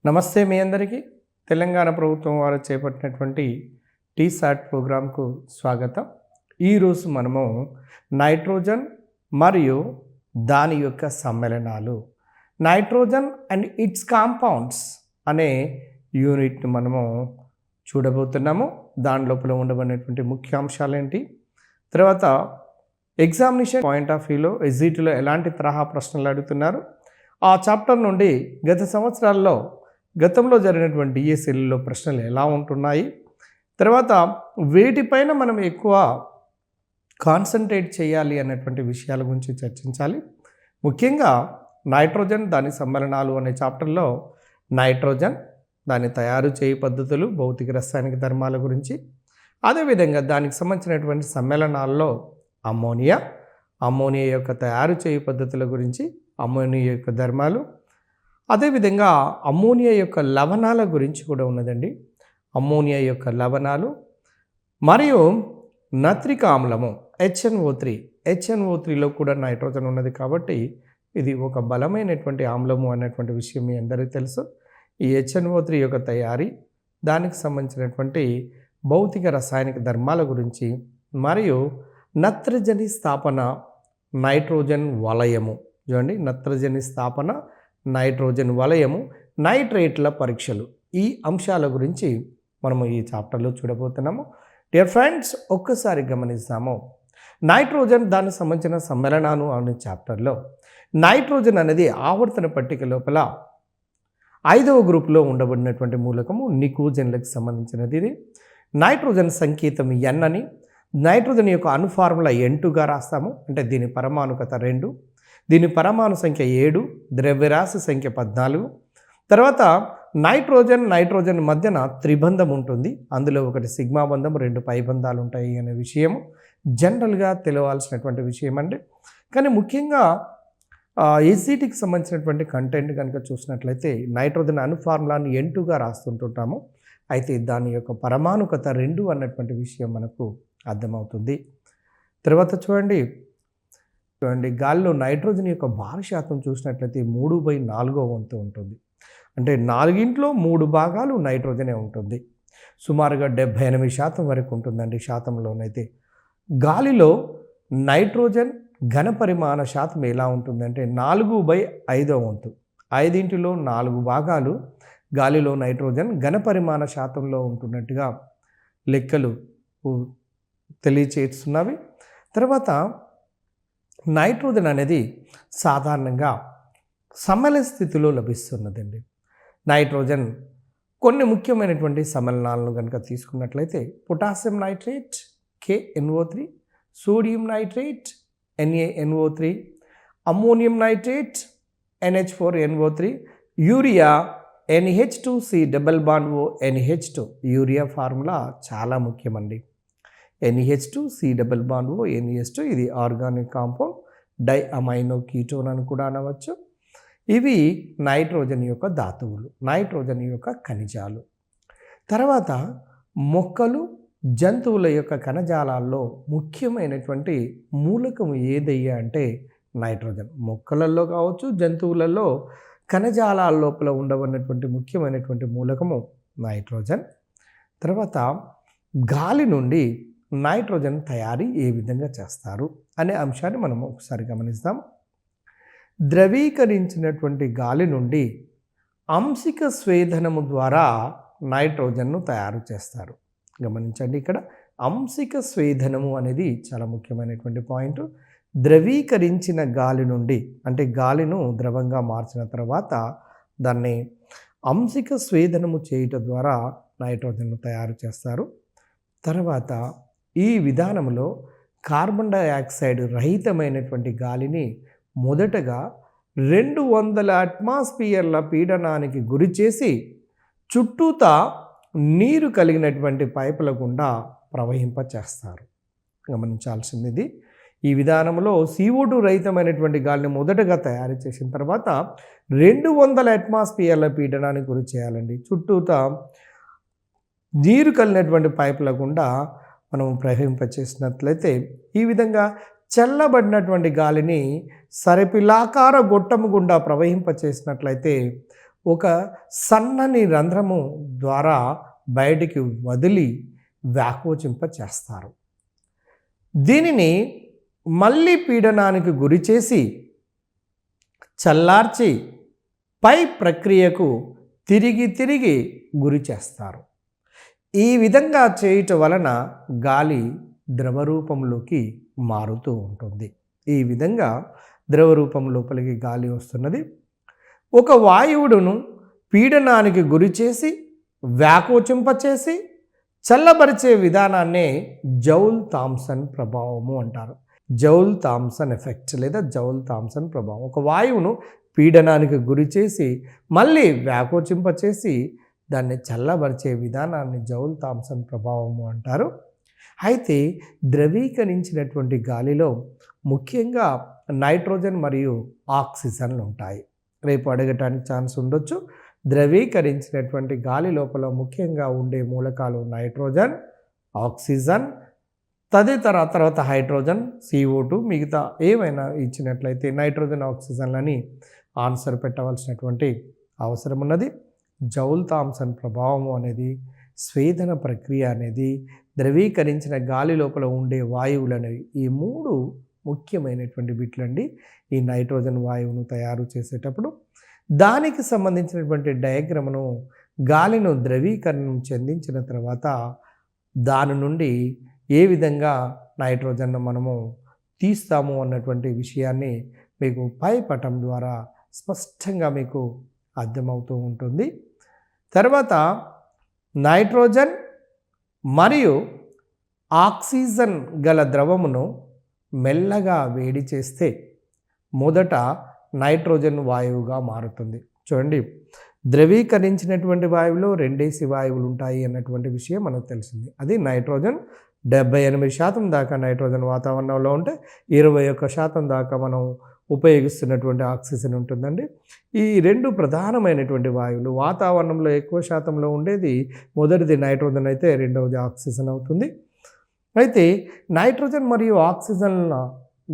నమస్తే మీ అందరికీ. తెలంగాణ ప్రభుత్వం వారు చేపట్టినటువంటి టీసాట్ ప్రోగ్రాంకు స్వాగతం. ఈరోజు మనము నైట్రోజన్ మరియు దాని యొక్క సమ్మేళనాలు, నైట్రోజన్ అండ్ ఇట్స్ కాంపౌండ్స్ అనే యూనిట్ని మనము చూడబోతున్నాము. దాని లోపల ఉండబడినటువంటి ముఖ్య అంశాలు ఏంటి, తర్వాత ఎగ్జామినేషన్ పాయింట్ ఆఫ్ వ్యూలో ఎస్జిటిలో ఎలాంటి తరహా ప్రశ్నలు అడుగుతున్నారు, ఆ చాప్టర్ నుండి గత సంవత్సరాల్లో గతంలో జరిగినటువంటి డిఎస్ఎల్లో ప్రశ్నలు ఎలా ఉంటున్నాయి, తర్వాత వేటిపైన మనం ఎక్కువ కాన్సన్ట్రేట్ చేయాలి అన్నటువంటి విషయాల గురించి చర్చించాలి. ముఖ్యంగా నైట్రోజన్ దాని సమ్మేళనాలు అనే చాప్టర్లో నైట్రోజన్ దాని తయారు చేయ పద్ధతులు, భౌతిక రసాయనిక ధర్మాల గురించి, అదేవిధంగా దానికి సంబంధించినటువంటి సమ్మేళనాల్లో అమ్మోనియా యొక్క తయారు చేయ పద్ధతుల గురించి, అమ్మోనియా యొక్క ధర్మాలు, అదేవిధంగా అమ్మోనియా యొక్క లవణాల గురించి కూడా ఉన్నదండి. అమ్మోనియా యొక్క లవణాలు మరియు నత్రిక ఆమ్లము హెచ్ఎన్ఓ3లో కూడా నైట్రోజన్ ఉన్నది కాబట్టి ఇది ఒక బలమైనటువంటి ఆమ్లము అన్నటువంటి విషయం మీ అందరికీ తెలుసు. ఈ హెచ్ఎన్ఓ3 యొక్క తయారీ, దానికి సంబంధించినటువంటి భౌతిక రసాయనిక ధర్మాల గురించి, మరియు నత్రజని స్థాపన, నైట్రోజన్ వలయము, చూడండి నత్రజని స్థాపన, నైట్రోజన్ వలయము, నైట్రేట్ల పరీక్షలు, ఈ అంశాల గురించి మనము ఈ చాప్టర్లో చూడబోతున్నాము. డియర్ ఫ్రెండ్స్, ఒక్కసారి గమనిస్తాము. నైట్రోజన్ దానికి సంబంధించిన సమ్మేళనాలు అనే చాప్టర్లో నైట్రోజన్ అనేది ఆవర్తన పట్టిక లోపల 5వ గ్రూపులో ఉండబడినటువంటి మూలకము, నికోజన్లకు సంబంధించినది. ఇది నైట్రోజన్ సంకేతం N అని, నైట్రోజన్ యొక్క అణుఫార్ములా N2గా రాస్తాము. అంటే దీని పరమాణుకత 2, దీని పరమాణు సంఖ్య 7, ద్రవ్యరాశి సంఖ్య 14. తర్వాత నైట్రోజన్ మధ్యన త్రిబంధం ఉంటుంది. అందులో ఒకటి సిగ్మా బంధం, 2 పై బంధాలు ఉంటాయి అనే విషయము జనరల్గా తెలియాల్సినటువంటి విషయం అండి. కానీ ముఖ్యంగా ఎస్జిటికి సంబంధించినటువంటి కంటెంట్ కనుక చూసినట్లయితే నైట్రోజన్ అణుఫార్ములాని N2గా రాస్తుంటుంటాము. అయితే దాని యొక్క పరమాణుకత 2 అన్నటువంటి విషయం మనకు అర్థమవుతుంది. తర్వాత చూడండి గాలిలో నైట్రోజన్ యొక్క భార శాతం చూసినట్లయితే 3/4 వంతు ఉంటుంది. అంటే 4లో 3 భాగాలు నైట్రోజనే ఉంటుంది. సుమారుగా 78% వరకు ఉంటుందండి శాతంలోనైతే. గాలిలో నైట్రోజన్ ఘన పరిమాణ శాతం ఎలా ఉంటుందంటే 4/5 వంతు. 5లో 4 భాగాలు గాలిలో నైట్రోజన్ ఘన పరిమాణ శాతంలో ఉంటున్నట్టుగా లెక్కలు తెలియచేస్తున్నవి. తర్వాత నైట్రోజన్ అనేది సాధారణంగా సమ్మేళన స్థితిలో లభిస్తున్నదండి. నైట్రోజన్ కొన్ని ముఖ్యమైనటువంటి సమ్మేళనాలను కనుక తీసుకున్నట్లయితే potassium nitrate KNO3, sodium nitrate NaNO3, ammonium nitrate NH4NO3, urea NH2C double bond O NH2. Urea formula చాలా ముఖ్యమండి. NH2C double bond O NH2, ఇది ఆర్గానిక్ కాంపౌండ్, డైఅమైనో కీటోన్ అని కూడా అనవచ్చు. ఇవి నైట్రోజన్ యొక్క ధాతువులు, నైట్రోజన్ యొక్క ఖనిజాలు. తర్వాత మొక్కలు, జంతువుల యొక్క కణజాలాల్లో ముఖ్యమైనటువంటి మూలకం ఏదయ్యా అంటే నైట్రోజన్. మొక్కలలో కావచ్చు, జంతువులలో కణజాలాల లోపల ఉండవన్నటువంటి ముఖ్యమైనటువంటి మూలకము నైట్రోజన్. తర్వాత గాలి నుండి నైట్రోజన్ తయారీ ఏ విధంగా చేస్తారు అనే అంశాన్ని మనం ఒకసారి గమనిస్తాం. ద్రవీకరించినటువంటి గాలి నుండి అంశిక స్వేదనము ద్వారా నైట్రోజన్ను తయారు చేస్తారు. గమనించండి, ఇక్కడ అంశిక స్వేదనము అనేది చాలా ముఖ్యమైనటువంటి పాయింట్. ద్రవీకరించిన గాలి నుండి, అంటే గాలిను ద్రవంగా మార్చిన తర్వాత దాన్ని అంశిక స్వేదనము చేయటం ద్వారా నైట్రోజన్ను తయారు చేస్తారు. తర్వాత ఈ విధానంలో కార్బన్ డైఆక్సైడ్ రహితమైనటువంటి గాలిని మొదటగా 200 అట్మాస్ఫియర్ల పీడనానికి గురి చేసి చుట్టూతా నీరు కలిగినటువంటి పైపుల గుండా ప్రవహింపచేస్తారు. గమనించాల్సింది ఇది. ఈ విధానంలో CO2 రహితమైనటువంటి గాలిని మొదటగా తయారు చేసిన తర్వాత 200 అట్మాస్ఫియర్ల పీడనానికి గురి చేయాలండి. చుట్టూతా నీరు కలిగినటువంటి పైపుల గుండా మనం ప్రవహింపచేసినట్లయితే ఈ విధంగా చల్లబడినటువంటి గాలిని సరిపిలాకార గొట్టము గుండా ప్రవహింపచేసినట్లయితే ఒక సన్నని రంధ్రము ద్వారా బయటికి వదిలి వ్యాకోచింప చేస్తారు. దీనిని మళ్ళీ పీడనానికి గురి చేసి చల్లార్చి పై ప్రక్రియకు తిరిగి గురి చేస్తారు. ఈ విధంగా చేయటం వలన గాలి ద్రవరూపంలోకి మారుతూ ఉంటుంది. ఈ విధంగా ద్రవరూపం లోపలికి గాలి వస్తున్నది. ఒక వాయువును పీడనానికి గురి చేసి వ్యాకోచింపచేసి చల్లబరిచే విధానాన్నే జౌల్ థామ్సన్ ప్రభావము అంటారు. జౌల్ థామ్సన్ ఎఫెక్ట్ లేదా జౌల్ థామ్సన్ ప్రభావం. ఒక వాయువును పీడనానికి గురి చేసి మళ్ళీ వ్యాకోచింపచేసి దాన్ని చల్లబరిచే విధానాన్ని జౌల్ థామ్సన్ ప్రభావము అంటారు. అయితే ద్రవీకరించినటువంటి గాలిలో ముఖ్యంగా నైట్రోజన్ మరియు ఆక్సిజన్లు ఉంటాయి. రేపు అడగటానికి ఛాన్స్ ఉండొచ్చు. ద్రవీకరించినటువంటి గాలి లోపల ముఖ్యంగా ఉండే మూలకాలు నైట్రోజన్, ఆక్సిజన్, తర్వాత హైడ్రోజన్, CO2, మిగతా ఏమైనా ఇచ్చినట్లయితే నైట్రోజన్, ఆక్సిజన్లని ఆన్సర్ పెట్టవలసినటువంటి అవసరం ఉన్నది. జౌల్ థామ్సన్ ప్రభావము అనేది స్వేదన ప్రక్రియ అనేది ద్రవీకరించిన గాలి లోపల ఉండే వాయువులు అనేవి ఈ 3 ముఖ్యమైనటువంటి బిట్లండి. ఈ నైట్రోజన్ వాయువును తయారు చేసేటప్పుడు దానికి సంబంధించినటువంటి డయాగ్రామ్ను గాలిను ద్రవీకరణం చెందించిన తర్వాత దాని నుండి ఏ విధంగా నైట్రోజన్ను మనము తీస్తాము అన్నటువంటి విషయాన్ని మీకు పై పటం ద్వారా స్పష్టంగా మీకు అర్థమవుతూ ఉంటుంది. తర్వాత నైట్రోజన్ మరియు ఆక్సిజన్ గల ద్రవమును మెల్లగా వేడి చేస్తే మొదట నైట్రోజన్ వాయువుగా మారుతుంది. చూడండి, ద్రవీకరించినటువంటి వాయువులో 2 వాయువులు ఉంటాయి అన్నటువంటి విషయం మనకు తెలిసింది. అది నైట్రోజన్ 78% దాకా నైట్రోజన్ వాతావరణంలో ఉంటే 21% దాకా మనం ఉపయోగిస్తున్నటువంటి ఆక్సిజన్ ఉంటుందండి. ఈ 2 ప్రధానమైనటువంటి వాయువులు వాతావరణంలో ఎక్కువ శాతంలో ఉండేది మొదటిది నైట్రోజన్ అయితే రెండవది ఆక్సిజన్ అవుతుంది. అయితే నైట్రోజన్ మరియు ఆక్సిజన్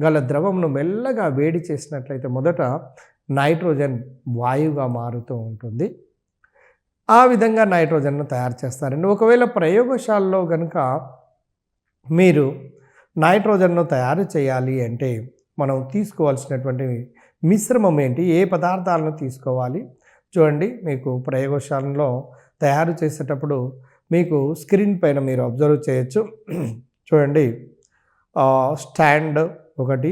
గల ద్రవంను మెల్లగా వేడి చేసినట్లయితే మొదట నైట్రోజన్ వాయువుగా మారుతూ ఉంటుంది. ఆ విధంగా నైట్రోజన్ను తయారు చేస్తారండి. ఒకవేళ ప్రయోగశాలలో కనుక మీరు నైట్రోజన్ను తయారు చేయాలి అంటే మనం తీసుకోవాల్సినటువంటి మిశ్రమం ఏంటి, ఏ పదార్థాలను తీసుకోవాలి చూడండి. మీకు ప్రయోగశాలలో తయారు చేసేటప్పుడు మీకు స్క్రీన్ పైన మీరు అబ్జర్వ్ చేయొచ్చు. చూడండి, స్టాండ్ ఒకటి,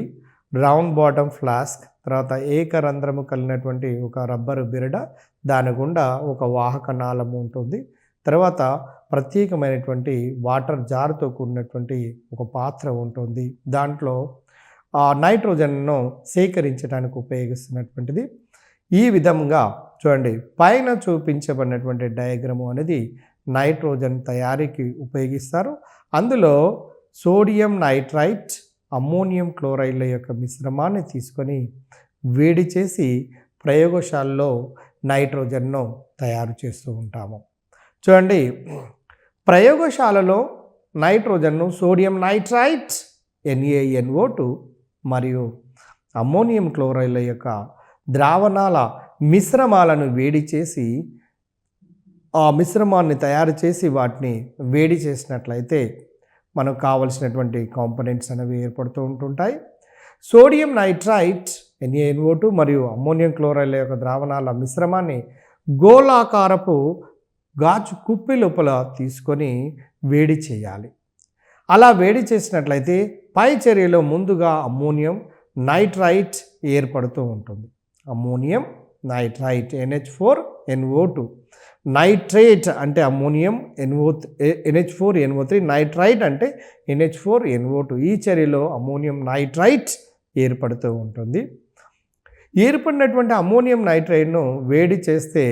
రౌండ్ బాటమ్ ఫ్లాస్క్, తర్వాత ఏకరంధ్రము కలిగినటువంటి ఒక రబ్బరు బిరడ, దాని గుండా ఒక వాహక నాళము ఉంటుంది. తర్వాత ప్రత్యేకమైనటువంటి వాటర్ జార్తో కూడినటువంటి ఒక పాత్ర ఉంటుంది. దాంట్లో నైట్రోజన్ను సేకరించడానికి ఉపయోగిస్తున్నటువంటిది. ఈ విధంగా చూడండి, పైన చూపించబడినటువంటి డయాగ్రాము అనేది నైట్రోజన్ తయారీకి ఉపయోగిస్తారు. అందులో సోడియం నైట్రైట్, అమ్మోనియం క్లోరైడ్ల యొక్క మిశ్రమాన్ని తీసుకొని వేడి చేసి ప్రయోగశాలలో నైట్రోజన్ను తయారు చేస్తూ ఉంటాము. చూడండి, ప్రయోగశాలలో నైట్రోజన్ను సోడియం నైట్రైట్ NaNO2 మరియు అమ్మోనియం క్లోరైడ్ల యొక్క ద్రావణాల మిశ్రమాలను వేడి చేసి ఆ మిశ్రమాన్ని తయారు చేసి వాటిని వేడి చేసినట్లయితే మనకు కావలసినటువంటి కాంపోనెంట్స్ అనేవి ఏర్పడుతూ ఉంటుంటాయి. సోడియం నైట్రైట్ NaNO2 మరియు అమ్మోనియం క్లోరైడ్ల యొక్క ద్రావణాల మిశ్రమాన్ని గోళాకారపు గాజు కుప్పి లోపల తీసుకొని వేడి చేయాలి. అలా వేడి చేసినట్లయితే పై చర్యలో ముందుగా అమ్మోనియం నైట్రైట్ ఏర్పడుతూ ఉంటుంది. అమ్మోనియం నైట్రైట్ NH4NO2, నైట్రేట్ అంటే అమ్మోనియం NH4NO3, నైట్రైట్ అంటే NH4NO2. ఈ చర్యలో అమ్మోనియం నైట్రైట్ ఏర్పడుతూ ఉంటుంది. ఏర్పడినటువంటి అమ్మోనియం నైట్రైట్ను వేడి చేస్తే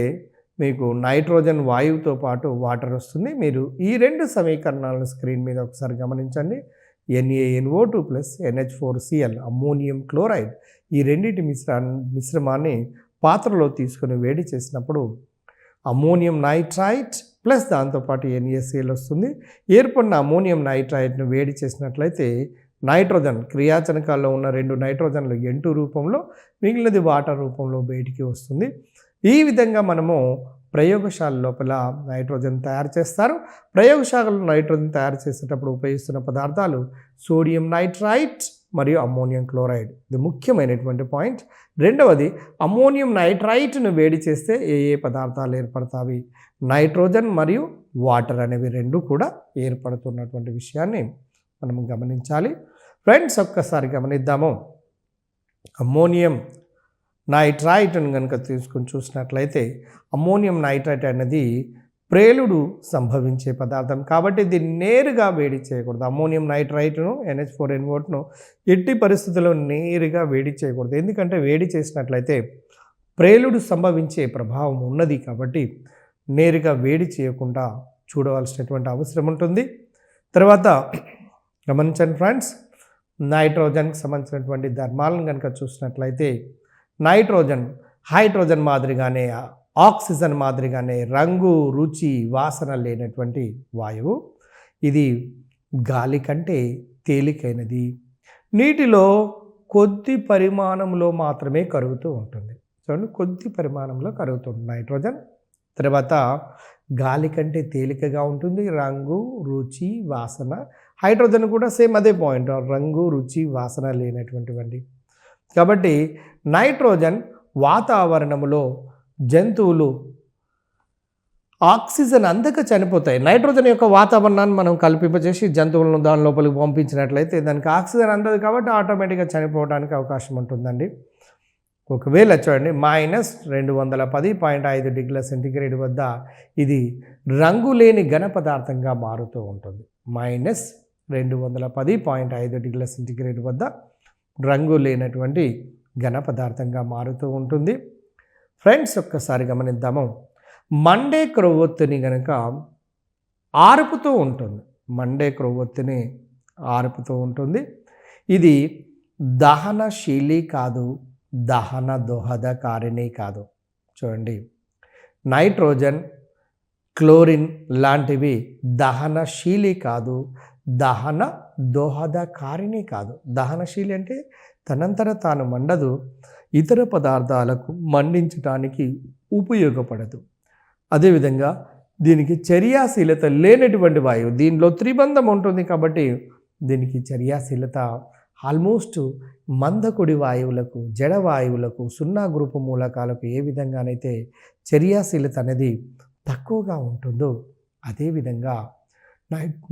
మీకు నైట్రోజన్ వాయువుతో పాటు వాటర్ వస్తుంది. మీరు ఈ 2 సమీకరణాలను స్క్రీన్ మీద ఒకసారి గమనించండి. NaNO2 plus NH4Cl ammonium chloride, ఈ రెండింటి మిశ్రమాన్ని పాత్రలో తీసుకొని వేడి చేసినప్పుడు అమ్మోనియం నైట్రైట్ ప్లస్ దాంతోపాటు NaCl వస్తుంది. ఏర్పడిన అమ్మోనియం నైట్రైట్ను వేడి చేసినట్లయితే నైట్రోజన్ క్రియాజనకాల్లో ఉన్న 2 నైట్రోజన్లు N2 రూపంలో, మిగిలినది వాటర్ రూపంలో బయటికి వస్తుంది. ఈ విధంగా మనము ప్రయోగశాల లోపల నైట్రోజన్ తయారు చేస్తారు. ప్రయోగశాలలో నైట్రోజన్ తయారు చేసేటప్పుడు ఉపయోగిస్తున్న పదార్థాలు సోడియం నైట్రైట్ మరియు అమ్మోనియం క్లోరైడ్. ఇది ముఖ్యమైనటువంటి పాయింట్. రెండవది, అమ్మోనియం నైట్రైట్ను వేడి చేస్తే ఏ ఏ పదార్థాలు ఏర్పడతాయి? నైట్రోజన్ మరియు వాటర్ అనేవి రెండు కూడా ఏర్పడుతున్నటువంటి విషయాన్ని మనం గమనించాలి. ఫ్రెండ్స్, ఒక్కసారి గమనిద్దాము. అమ్మోనియం నైట్రైట్ను కనుక తీసుకుని చూసినట్లయితే అమ్మోనియం నైట్రైట్ అనేది ప్రేలుడు సంభవించే పదార్థం కాబట్టి దీన్ని నేరుగా వేడి చేయకూడదు. అమ్మోనియం నైట్రైట్ను NH4NO2ను ఎట్టి పరిస్థితుల్లో నేరుగా వేడి చేయకూడదు. ఎందుకంటే వేడి చేసినట్లయితే ప్రేలుడు సంభవించే ప్రభావం ఉన్నది కాబట్టి నేరుగా వేడి చేయకుండా చూడవలసినటువంటి అవసరం ఉంటుంది. తర్వాత గమనించండి ఫ్రెండ్స్, నైట్రోజన్కి సంబంధించినటువంటి ధర్మాలను కనుక చూసినట్లయితే నైట్రోజన్ హైడ్రోజన్ మాదిరిగానే ఆక్సిజన్ మాదిరిగానే రంగు, రుచి, వాసన లేనటువంటి వాయువు. ఇది గాలి కంటే తేలికైనది. నీటిలో కొద్ది పరిమాణంలో మాత్రమే కరుగుతూ ఉంటుంది. చూడండి, కొద్ది పరిమాణంలో కరుగుతుంది నైట్రోజన్. తర్వాత గాలి కంటే తేలికగా ఉంటుంది. రంగు, రుచి, వాసన. హైడ్రోజన్ కూడా సేమ్ అదే పాయింట్, రంగు, రుచి, వాసన లేనటువంటివండి. కాబట్టి నైట్రోజన్ వాతావరణంలో జంతువులు ఆక్సిజన్ అందక చనిపోతాయి. నైట్రోజన్ యొక్క వాతావరణాన్ని మనం కల్పింపజేసి జంతువులను దాని లోపలికి పంపించినట్లయితే దానికి ఆక్సిజన్ అందదు కాబట్టి ఆటోమేటిక్గా చనిపోవడానికి అవకాశం ఉంటుందండి. ఒకవేళ చూడండి, -210.5 డిగ్రీల సెంటీగ్రేడ్ వద్ద ఇది రంగు లేని ఘన పదార్థంగా మారుతూ ఉంటుంది. -210.5 డిగ్రీల సెంటీగ్రేడ్ వద్ద రంగు లేనటువంటి ఘన పదార్థంగా మారుతూ ఉంటుంది. ఫ్రెండ్స్, ఒక్కసారి గమనిద్దాము. మండే క్రొవ్వొత్తిని కనుక ఆర్పుతూ ఉంటుంది. మండే క్రొవ్వొత్తిని ఆర్పుతూ ఉంటుంది. ఇది దహనశీలి కాదు, దహన దోహదకారిణి కాదు. చూడండి, నైట్రోజన్, క్లోరిన్ లాంటివి దహనశీలి కాదు, దహన దోహదకారిణి కాదు. దహనశీలి అంటే తనంతట తాను మండదు, ఇతర పదార్థాలకు మండించడానికి ఉపయోగపడదు. అదేవిధంగా దీనికి చర్యాశీలత లేనటువంటి వాయువు. దీనిలో త్రిబంధం ఉంటుంది కాబట్టి దీనికి చర్యాశీలత ఆల్మోస్ట్ మందకొడి వాయువులకు, జడ వాయువులకు, 0 గ్రూపు మూలకాలకు ఏ విధంగానైతే చర్యాశీలత అనేది తక్కువగా ఉంటుందో అదేవిధంగా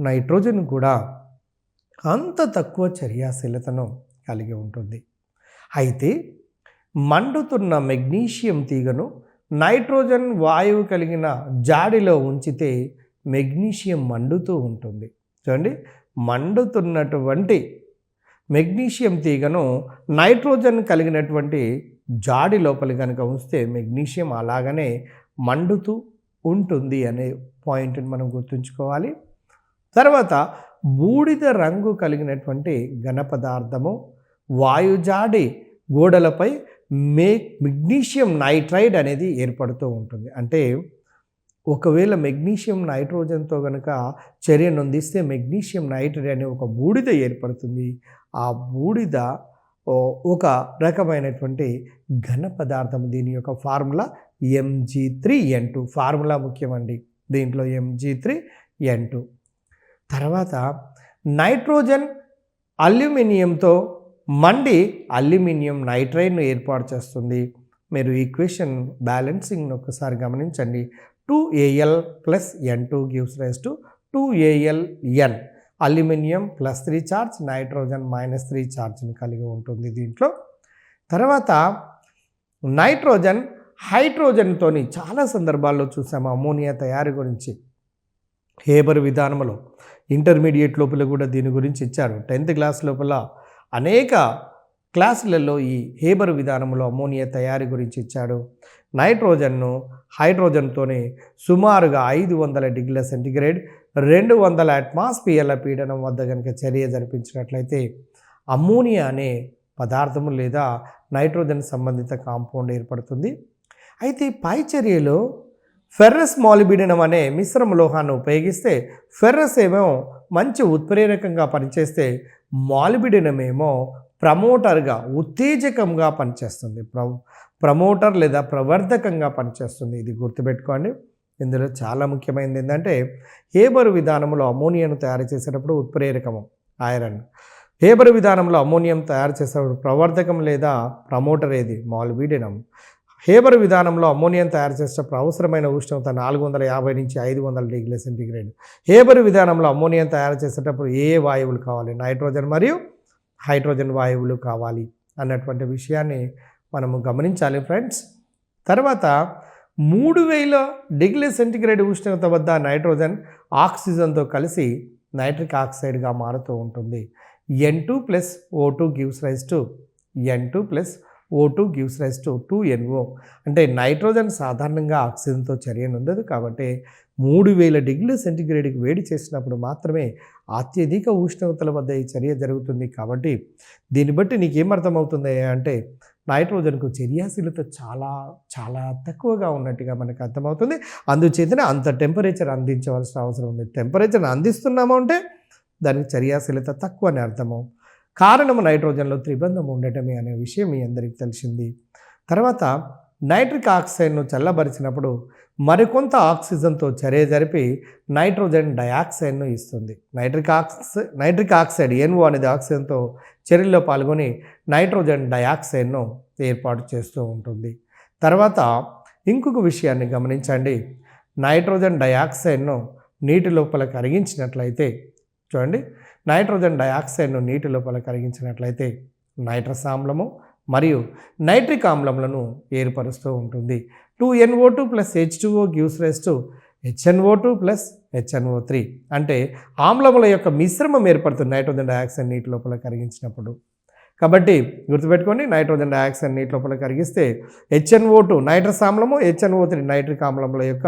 నైట్రోజన్ కూడా అంత తక్కువ చర్యాశీలతను కలిగి ఉంటుంది. అయితే మండుతున్న మెగ్నీషియం తీగను నైట్రోజన్ వాయువు కలిగిన జాడిలో ఉంచితే మెగ్నీషియం మండుతూ ఉంటుంది. చూడండి, మండుతున్నటువంటి మెగ్నీషియం తీగను నైట్రోజన్ కలిగినటువంటి జాడి లోపలి కనుక ఉంచితే మెగ్నీషియం అలాగనే మండుతూ ఉంటుంది అనే పాయింట్ని మనం గుర్తుంచుకోవాలి. తర్వాత బూడిద రంగు కలిగినటువంటి ఘన పదార్థము వాయుజాడి గోడలపై మెగ్నీషియం నైట్రైడ్ అనేది ఏర్పడుతూ ఉంటుంది. అంటే ఒకవేళ మెగ్నీషియం నైట్రోజన్తో కనుక చర్య నొందిస్తే మెగ్నీషియం నైట్రైడ్ అనే ఒక బూడిద ఏర్పడుతుంది. ఆ బూడిద ఒక రకమైనటువంటి ఘన పదార్థం. దీని యొక్క ఫార్ములా Mg3n2. ఫార్ములా ముఖ్యమండి, దీంట్లో Mg3n2. తర్వాత నైట్రోజన్ అల్యూమినియంతో మండి అల్యూమినియం నైట్రైడ్ను ఏర్పాటు చేస్తుంది. మీరు ఈక్వేషన్ బ్యాలెన్సింగ్ను ఒకసారి గమనించండి. 2Al + N2 gives rise to 2Aln. Aluminium +3 charge, nitrogen -3 ఛార్జ్ని కలిగి ఉంటుంది దీంట్లో. తర్వాత నైట్రోజన్ హైడ్రోజన్తోని చాలా సందర్భాల్లో చూసాము అమ్మోనియా తయారీ గురించి. హేబర్ విధానంలో ఇంటర్మీడియట్ లోపల కూడా దీని గురించి ఇచ్చారు. 10th క్లాస్ లోపల అనేక క్లాసులలో ఈ హేబర్ విధానంలో అమ్మోనియా తయారీ గురించి ఇచ్చాడు. నైట్రోజన్ను హైడ్రోజన్తోనే సుమారుగా 500 డిగ్రీల సెంటీగ్రేడ్ 200 అట్మాస్ఫియర్ల పీడనం వద్ద కనుక చర్య జరిపించినట్లయితే అమ్మోనియా అనే పదార్థము లేదా నైట్రోజన్ సంబంధిత కాంపౌండ్ ఏర్పడుతుంది. అయితే పై చర్యలో ఫెర్రస్ మాలిబ్డినం అనే మిశ్రమ లోహాన్ని ఉపయోగిస్తే ఫెర్రస్ ఏమో మంచి ఉత్ప్రేరకంగా పనిచేస్తే మాలిబ్డినం ఏమో ప్రమోటర్గా ఉత్తేజకంగా పనిచేస్తుంది. ప్రమోటర్ లేదా ప్రవర్ధకంగా పనిచేస్తుంది. ఇది గుర్తుపెట్టుకోండి. ఇందులో చాలా ముఖ్యమైనది ఏంటంటే హేబర్ విధానంలో అమోనియాను తయారు చేసేటప్పుడు ఉత్ప్రేరకము ఐరన్. హేబర్ విధానంలో అమోనియం తయారు చేసేటప్పుడు ప్రవర్ధకం లేదా ప్రమోటర్ ఏది? మాల్బిడినం. హేబర్ విధానంలో అమోనియం తయారు చేసేటప్పుడు అవసరమైన ఉష్ణోగ్రత 450 నుంచి 500 డిగ్రీల సెంటీగ్రేడ్. హేబర్ విధానంలో అమోనియం తయారు చేసేటప్పుడు ఏ వాయువులు కావాలి? నైట్రోజన్ మరియు హైడ్రోజన్ వాయువులు కావాలి అన్నటువంటి విషయాన్ని మనము గమనించాలి ఫ్రెండ్స్. తర్వాత 3000 డిగ్రీల సెంటీగ్రేడ్ ఉష్ణోగ్రత వద్ద నైట్రోజన్ ఆక్సిజన్తో కలిసి నైట్రిక్ ఆక్సైడ్గా మారుతూ ఉంటుంది. N2+O2 gives rise to N2+O2 gives rise to 2NO. అంటే నైట్రోజన్ సాధారణంగా ఆక్సిజన్తో చర్యనుండదు కాబట్టి 3000 డిగ్రీల సెంటీగ్రేడ్కి వేడి చేసినప్పుడు మాత్రమే అత్యధిక ఉష్ణోగ్రతల వద్ద ఈ చర్య జరుగుతుంది. కాబట్టి దీన్ని బట్టి నీకేమర్థమవుతుంది అంటే నైట్రోజన్కు చర్యాశీలత చాలా చాలా తక్కువగా ఉన్నట్టుగా మనకు అర్థమవుతుంది. అందుచేతనే అంత టెంపరేచర్ అందించవలసిన అవసరం ఉంది. టెంపరేచర్ని అందిస్తున్నాము అంటే దానికి చర్యాశీలత తక్కువ అని అర్థము. కారణము నైట్రోజన్లో త్రిబంధం ఉండటమే అనే విషయం మీ అందరికీ తెలిసింది. తర్వాత నైట్రిక్ ఆక్సైడ్ను చల్లబరిచినప్పుడు మరికొంత ఆక్సిజన్తో చర్య జరిపి నైట్రోజన్ డయాక్సైడ్ను ఇస్తుంది. నైట్రిక్ ఆక్సైడ్ NO అనేది ఆక్సిజన్తో చర్యలో పాల్గొని నైట్రోజన్ డయాక్సైడ్ను ఏర్పాటు చేస్తూ ఉంటుంది. తర్వాత ఇంకొక విషయాన్ని గమనించండి. నైట్రోజన్ డయాక్సైడ్ను నీటి లోపల కరిగించినట్లయితే చూడండి, నైట్రోజన్ డయాక్సైడ్ను నీటి లోపల కరిగించినట్లయితే నైట్రస్ ఆమ్లము మరియు నైట్రిక్ ఆమ్లములను ఏర్పరుస్తూ ఉంటుంది. 2NO2 + H2O gives rise to HNO2 + HNO3. అంటే ఆమ్లముల యొక్క మిశ్రమం ఏర్పడుతుంది నైట్రోజన్ డయాక్సైడ్ నీటి లోపల కరిగించినప్పుడు. కాబట్టి గుర్తుపెట్టుకోండి, నైట్రోజన్ డయాక్సైడ్ నీటి లోపల కరిగిస్తే HNO2 నైట్రస్ ఆమ్లము, HNO3 నైట్రిక్ ఆమ్లముల యొక్క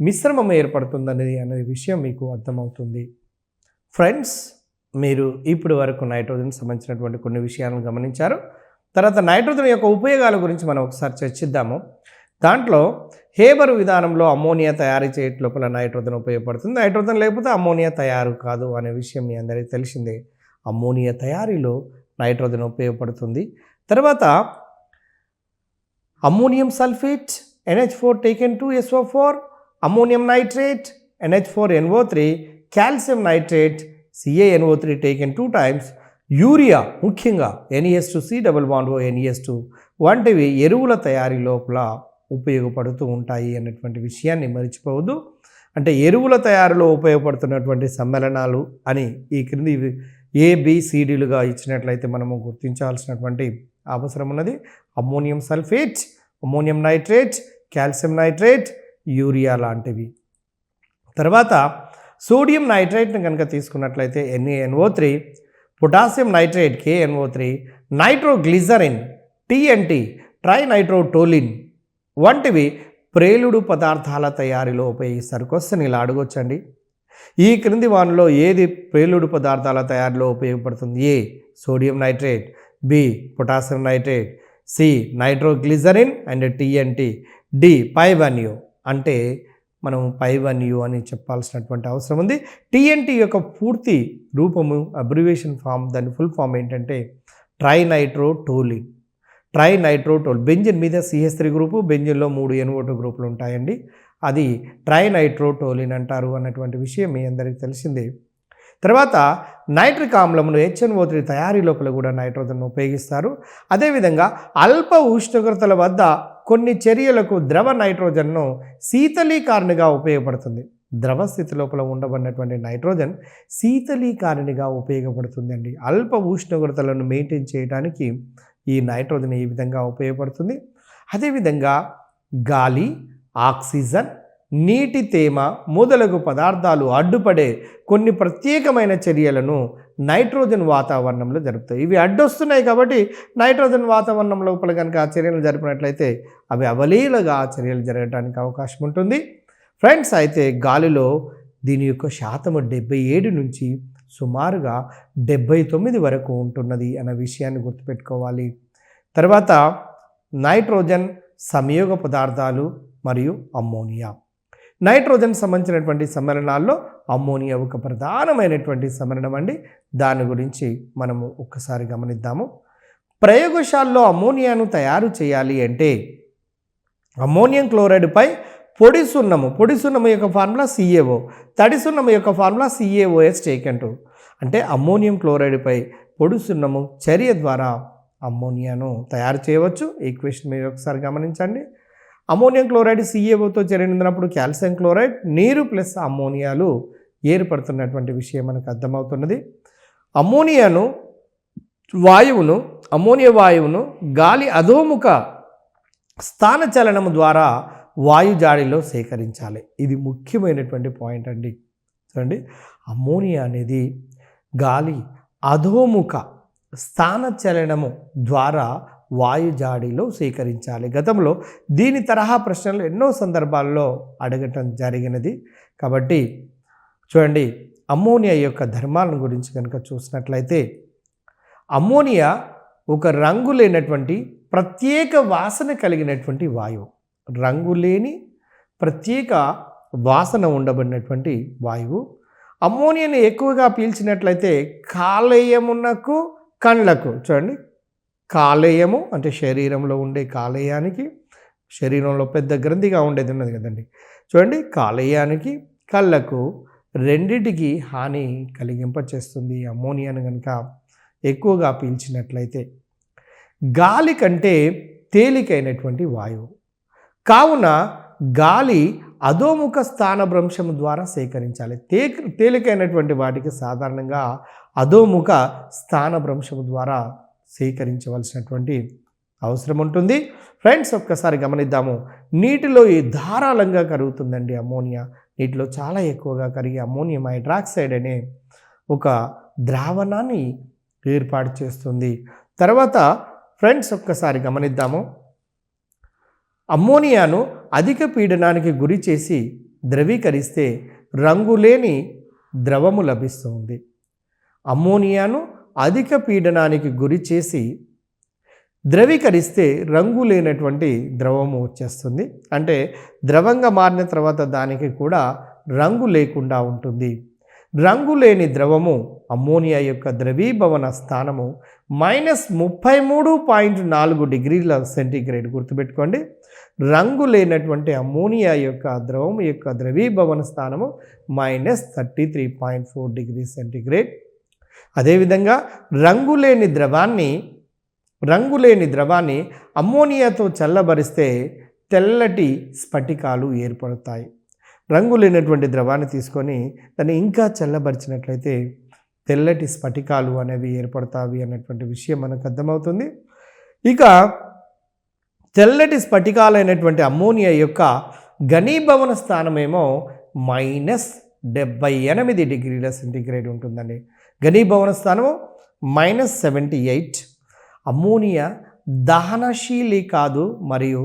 మిశ్రమం ఏర్పడుతుందనేది విషయం మీకు అర్థమవుతుంది. ఫ్రెండ్స్, మీరు ఇప్పటి వరకు నైట్రోజన్కి సంబంధించినటువంటి కొన్ని విషయాలను గమనించారు. తర్వాత నైట్రోజన్ యొక్క ఉపయోగాల గురించి మనం ఒకసారి చర్చిద్దాము. దాంట్లో హేబర్ విధానంలో అమ్మోనియా తయారు చేయడం లోపల నైట్రోజన్ ఉపయోగపడుతుంది. నైట్రోజన్ లేకపోతే అమ్మోనియా తయారు కాదు అనే విషయం మీ అందరికీ తెలిసిందే. అమ్మోనియా తయారీలో నైట్రోజన్ ఉపయోగపడుతుంది. తర్వాత ammonium sulphate NH4 taken 2SO4, ammonium nitrate NH4NO3, calcium nitrate CaNO3 taken 2 times, urea ముఖ్యంగా NES2C double bond O NES2 వంటివి ఎరువుల తయారీ లోపల ఉపయోగపడుతూ ఉంటాయి అన్నటువంటి విషయాన్ని మర్చిపోవద్దు. అంటే ఎరువుల తయారీలో ఉపయోగపడుతున్నటువంటి సమ్మేళనాలు అని ఈ క్రింది ABCDలుగా ఇచ్చినట్లయితే మనము గుర్తించాల్సినటువంటి అవసరం ఉన్నది. Ammonium sulphate, ammonium nitrate, calcium nitrate, urea లాంటివి. తర్వాత సోడియం నైట్రేట్ని కనుక తీసుకున్నట్లయితే NaNO3, potassium nitrate KNO3, nitroglycerine TNT, ట్రైనైట్రోటోలిన్ వంటివి ప్రేలుడు పదార్థాల తయారీలో ఉపయోగిస్తారు. క్వశ్చన్ ఇలా అడగొచ్చండి. ఈ క్రింది వానిలో ఏది ప్రేలుడు పదార్థాల తయారీలో ఉపయోగపడుతుంది? A sodium nitrate, B potassium nitrate, C nitroglycerine and TNT, D పైవన్యూ. అంటే మనం పైవన్యూ అని చెప్పాల్సినటువంటి అవసరం ఉంది. TNT యొక్క పూర్తి రూపము అబ్రివేషన్ ఫామ్, దాని ఫుల్ ఫామ్ ఏంటంటే ట్రైనైట్రోటోలిన్. బెంజిన్ మీద CH3 గ్రూపు, బెంజిన్లో 3 NO2 గ్రూపులు ఉంటాయండి. అది ట్రైనైట్రోటోలిన్ అంటారు అన్నటువంటి విషయం మీ అందరికీ తెలిసిందే. తర్వాత నైట్రిక్ ఆమ్లమును HNO3 తయారీ లోపల కూడా నైట్రోజన్ను ఉపయోగిస్తారు. అదేవిధంగా అల్ప ఉష్ణోగ్రతల వద్ద కొన్ని చర్యలకు ద్రవ నైట్రోజన్ను శీతలీకారణిగా ఉపయోగపడుతుంది. ద్రవ స్థితి లోపల ఉండబడినటువంటి నైట్రోజన్ శీతలీకారణిగా ఉపయోగపడుతుందండి. అల్ప ఉష్ణోగ్రతలను మెయింటైన్ చేయడానికి ఈ నైట్రోజన్ ఈ విధంగా ఉపయోగపడుతుంది. అదేవిధంగా గాలి, ఆక్సిజన్, నీటి తేమ మొదలగు పదార్థాలు అడ్డుపడే కొన్ని ప్రత్యేకమైన చర్యలను నైట్రోజన్ వాతావరణంలో జరుపుతాయి. ఇవి అడ్డొస్తున్నాయి కాబట్టి నైట్రోజన్ వాతావరణం లోపల కనుక ఆ చర్యలు జరిపినట్లయితే అవి అవలీలగా ఆ చర్యలు జరగడానికి అవకాశం ఉంటుంది. ఫ్రెండ్స్, అయితే గాలిలో దీని యొక్క శాతము 77 నుంచి సుమారుగా 79 వరకు ఉంటున్నది అనే విషయాన్ని గుర్తుపెట్టుకోవాలి. తర్వాత నైట్రోజన్ సంయోగ పదార్థాలు మరియు అమ్మోనియా. నైట్రోజన్ సంబంధించినటువంటి సమ్మేళనాల్లో అమ్మోనియా ఒక ప్రధానమైనటువంటి సమ్మేళనం అండి. దాని గురించి మనము ఒక్కసారి గమనిద్దాము. ప్రయోగశాలలో అమ్మోనియాను తయారు చేయాలి అంటే అమ్మోనియం క్లోరైడ్పై పొడి సున్నము యొక్క ఫార్ములా CaO, తడి సున్నము యొక్క ఫార్ములా CaOH టేకెన్ టు. అంటే అమ్మోనియం క్లోరైడ్పై పొడి సున్నము చర్య ద్వారా అమ్మోనియాను తయారు చేయవచ్చు. ఈక్వేషన్ మీరు ఒకసారి గమనించండి. అమ్మోనియం క్లోరైడ్ CaOతో చర్యనిందినప్పుడు కాల్షియం క్లోరైడ్, నీరు ప్లస్ అమ్మోనియాలు ఏర్పడుతున్నటువంటి విషయం మనకు అర్థమవుతున్నది. అమ్మోనియా వాయువును గాలి అధోముఖ స్థానచలనము ద్వారా వాయుజాడిలో సేకరించాలి. ఇది ముఖ్యమైనటువంటి పాయింట్ అండి. చూడండి, అమ్మోనియా అనేది గాలి అధోముఖ స్థానచలనము ద్వారా వాయుజాడిలో సేకరించాలి. గతంలో దీని తరహా ప్రశ్నలు ఎన్నో సందర్భాల్లో అడగటం జరిగినది. కాబట్టి చూడండి, అమ్మోనియా యొక్క ధర్మాలను గురించి కనుక చూసినట్లయితే అమ్మోనియా ఒక రంగు లేనటువంటి ప్రత్యేక వాసన కలిగినటువంటి వాయువు. రంగులేని ప్రత్యేక వాసన ఉండబడినటువంటి వాయువు. అమ్మోనియాని ఎక్కువగా పీల్చినట్లయితే కాలేయమునకు కండ్లకు, చూడండి, కాలేయము అంటే శరీరంలో ఉండే కాలేయానికి, శరీరంలో పెద్ద గ్రంథిగా ఉండేది ఉన్నది కదండి, చూడండి, కాలేయానికి కళ్ళకు రెండిటికి హాని కలిగింపచేస్తుంది అమ్మోనియాను కనుక ఎక్కువగా పీల్చినట్లయితే. గాలి కంటే తేలికైనటువంటి వాయువు కావున గాలి అధోముఖ స్థానభ్రంశం ద్వారా సేకరించాలి. తేలికైనటువంటి వాటికి సాధారణంగా అధోముఖ స్థానభ్రంశం ద్వారా సేకరించవలసినటువంటి అవసరం ఉంటుంది. ఫ్రెండ్స్, ఒక్కసారి గమనిద్దాము. నీటిలో ధారాళంగా కరుగుతుందండి అమ్మోనియా. నీటిలో చాలా ఎక్కువగా కరిగి అమ్మోనియం హైడ్రాక్సైడ్ అనే ఒక ద్రావణాన్ని ఏర్పాటు చేస్తుంది. తర్వాత ఫ్రెండ్స్, ఒక్కసారి గమనిద్దాము. అమ్మోనియాను అధిక పీడనానికి గురి చేసి ద్రవీకరిస్తే రంగులేని ద్రవము లభిస్తుంది. అమ్మోనియాను అధిక పీడనానికి గురి చేసి ద్రవీకరిస్తే రంగు లేనటువంటి ద్రవము వచ్చేస్తుంది. అంటే ద్రవంగా మారిన తర్వాత దానికి కూడా రంగు లేకుండా ఉంటుంది. రంగు లేని ద్రవము అమ్మోనియా యొక్క ద్రవీభవన స్థానము -33.4 డిగ్రీల సెంటీగ్రేడ్. గుర్తుపెట్టుకోండి, రంగు లేనటువంటి అమ్మోనియా యొక్క ద్రవము యొక్క ద్రవీభవన స్థానము -33.4 డిగ్రీ సెంటీగ్రేడ్. అదేవిధంగా రంగులేని ద్రవాన్ని అమ్మోనియాతో చల్లబరిస్తే తెల్లటి స్ఫటికాలు ఏర్పడతాయి. రంగు లేనటువంటి ద్రవాన్ని తీసుకొని దాన్ని ఇంకా చల్లబరిచినట్లయితే తెల్లటి స్ఫటికాలు అనేవి ఏర్పడతాయి అన్నటువంటి విషయం మనకు అర్థమవుతుంది. ఇక తెల్లటి స్ఫటికాలైనటువంటి అమ్మోనియా యొక్క ఘనీభవన స్థానమేమో -78 డిగ్రీల సెంటీగ్రేడ్ ఉంటుందండి. ఘనీభవన స్థానము -78. అమ్మోనియా దహనశీలి కాదు మరియు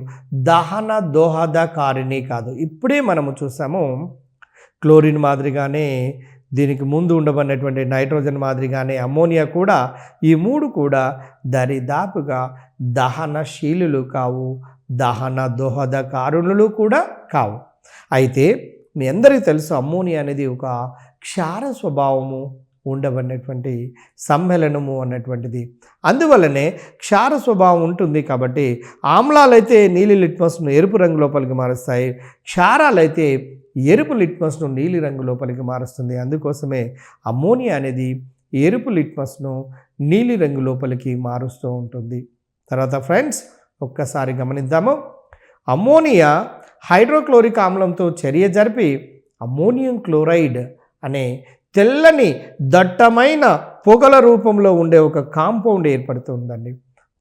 దహన దోహదకారిణి కాదు. ఇప్పుడే మనము చూసాము, క్లోరిన్ మాదిరిగానే దీనికి ముందు ఉండబడినటువంటి నైట్రోజన్ మాదిరిగానే అమ్మోనియా కూడా, ఈ మూడు కూడా దరిదాపుగా దహనశీలులు కావు, దహన దోహదకారులు కూడా కావు. అయితే మీ అందరికీ తెలుసు, అమ్మోనియా అనేది ఒక క్షార స్వభావము ఉండబడినటువంటి సమ్మేళనము అన్నటువంటిది. అందువల్లనే క్షార స్వభావం ఉంటుంది. కాబట్టి ఆమ్లాలైతే నీలి లిట్మస్ను ఎరుపు రంగు లోపలికి మారుస్తాయి, క్షారాలైతే ఎరుపు లిట్మస్ను నీలి రంగు లోపలికి మారుస్తుంది. అందుకోసమే అమ్మోనియా అనేది ఎరుపు లిట్మస్ను నీలి రంగు లోపలికి మారుస్తూ ఉంటుంది. తర్వాత ఫ్రెండ్స్, ఒక్కసారి గమనిద్దాము. అమ్మోనియా హైడ్రోక్లోరిక్ ఆమ్లంతో చర్య జరిపి అమ్మోనియం క్లోరైడ్ అనే తెల్లని దట్టమైన పొగల రూపంలో ఉండే ఒక కాంపౌండ్ ఏర్పడుతుందండి.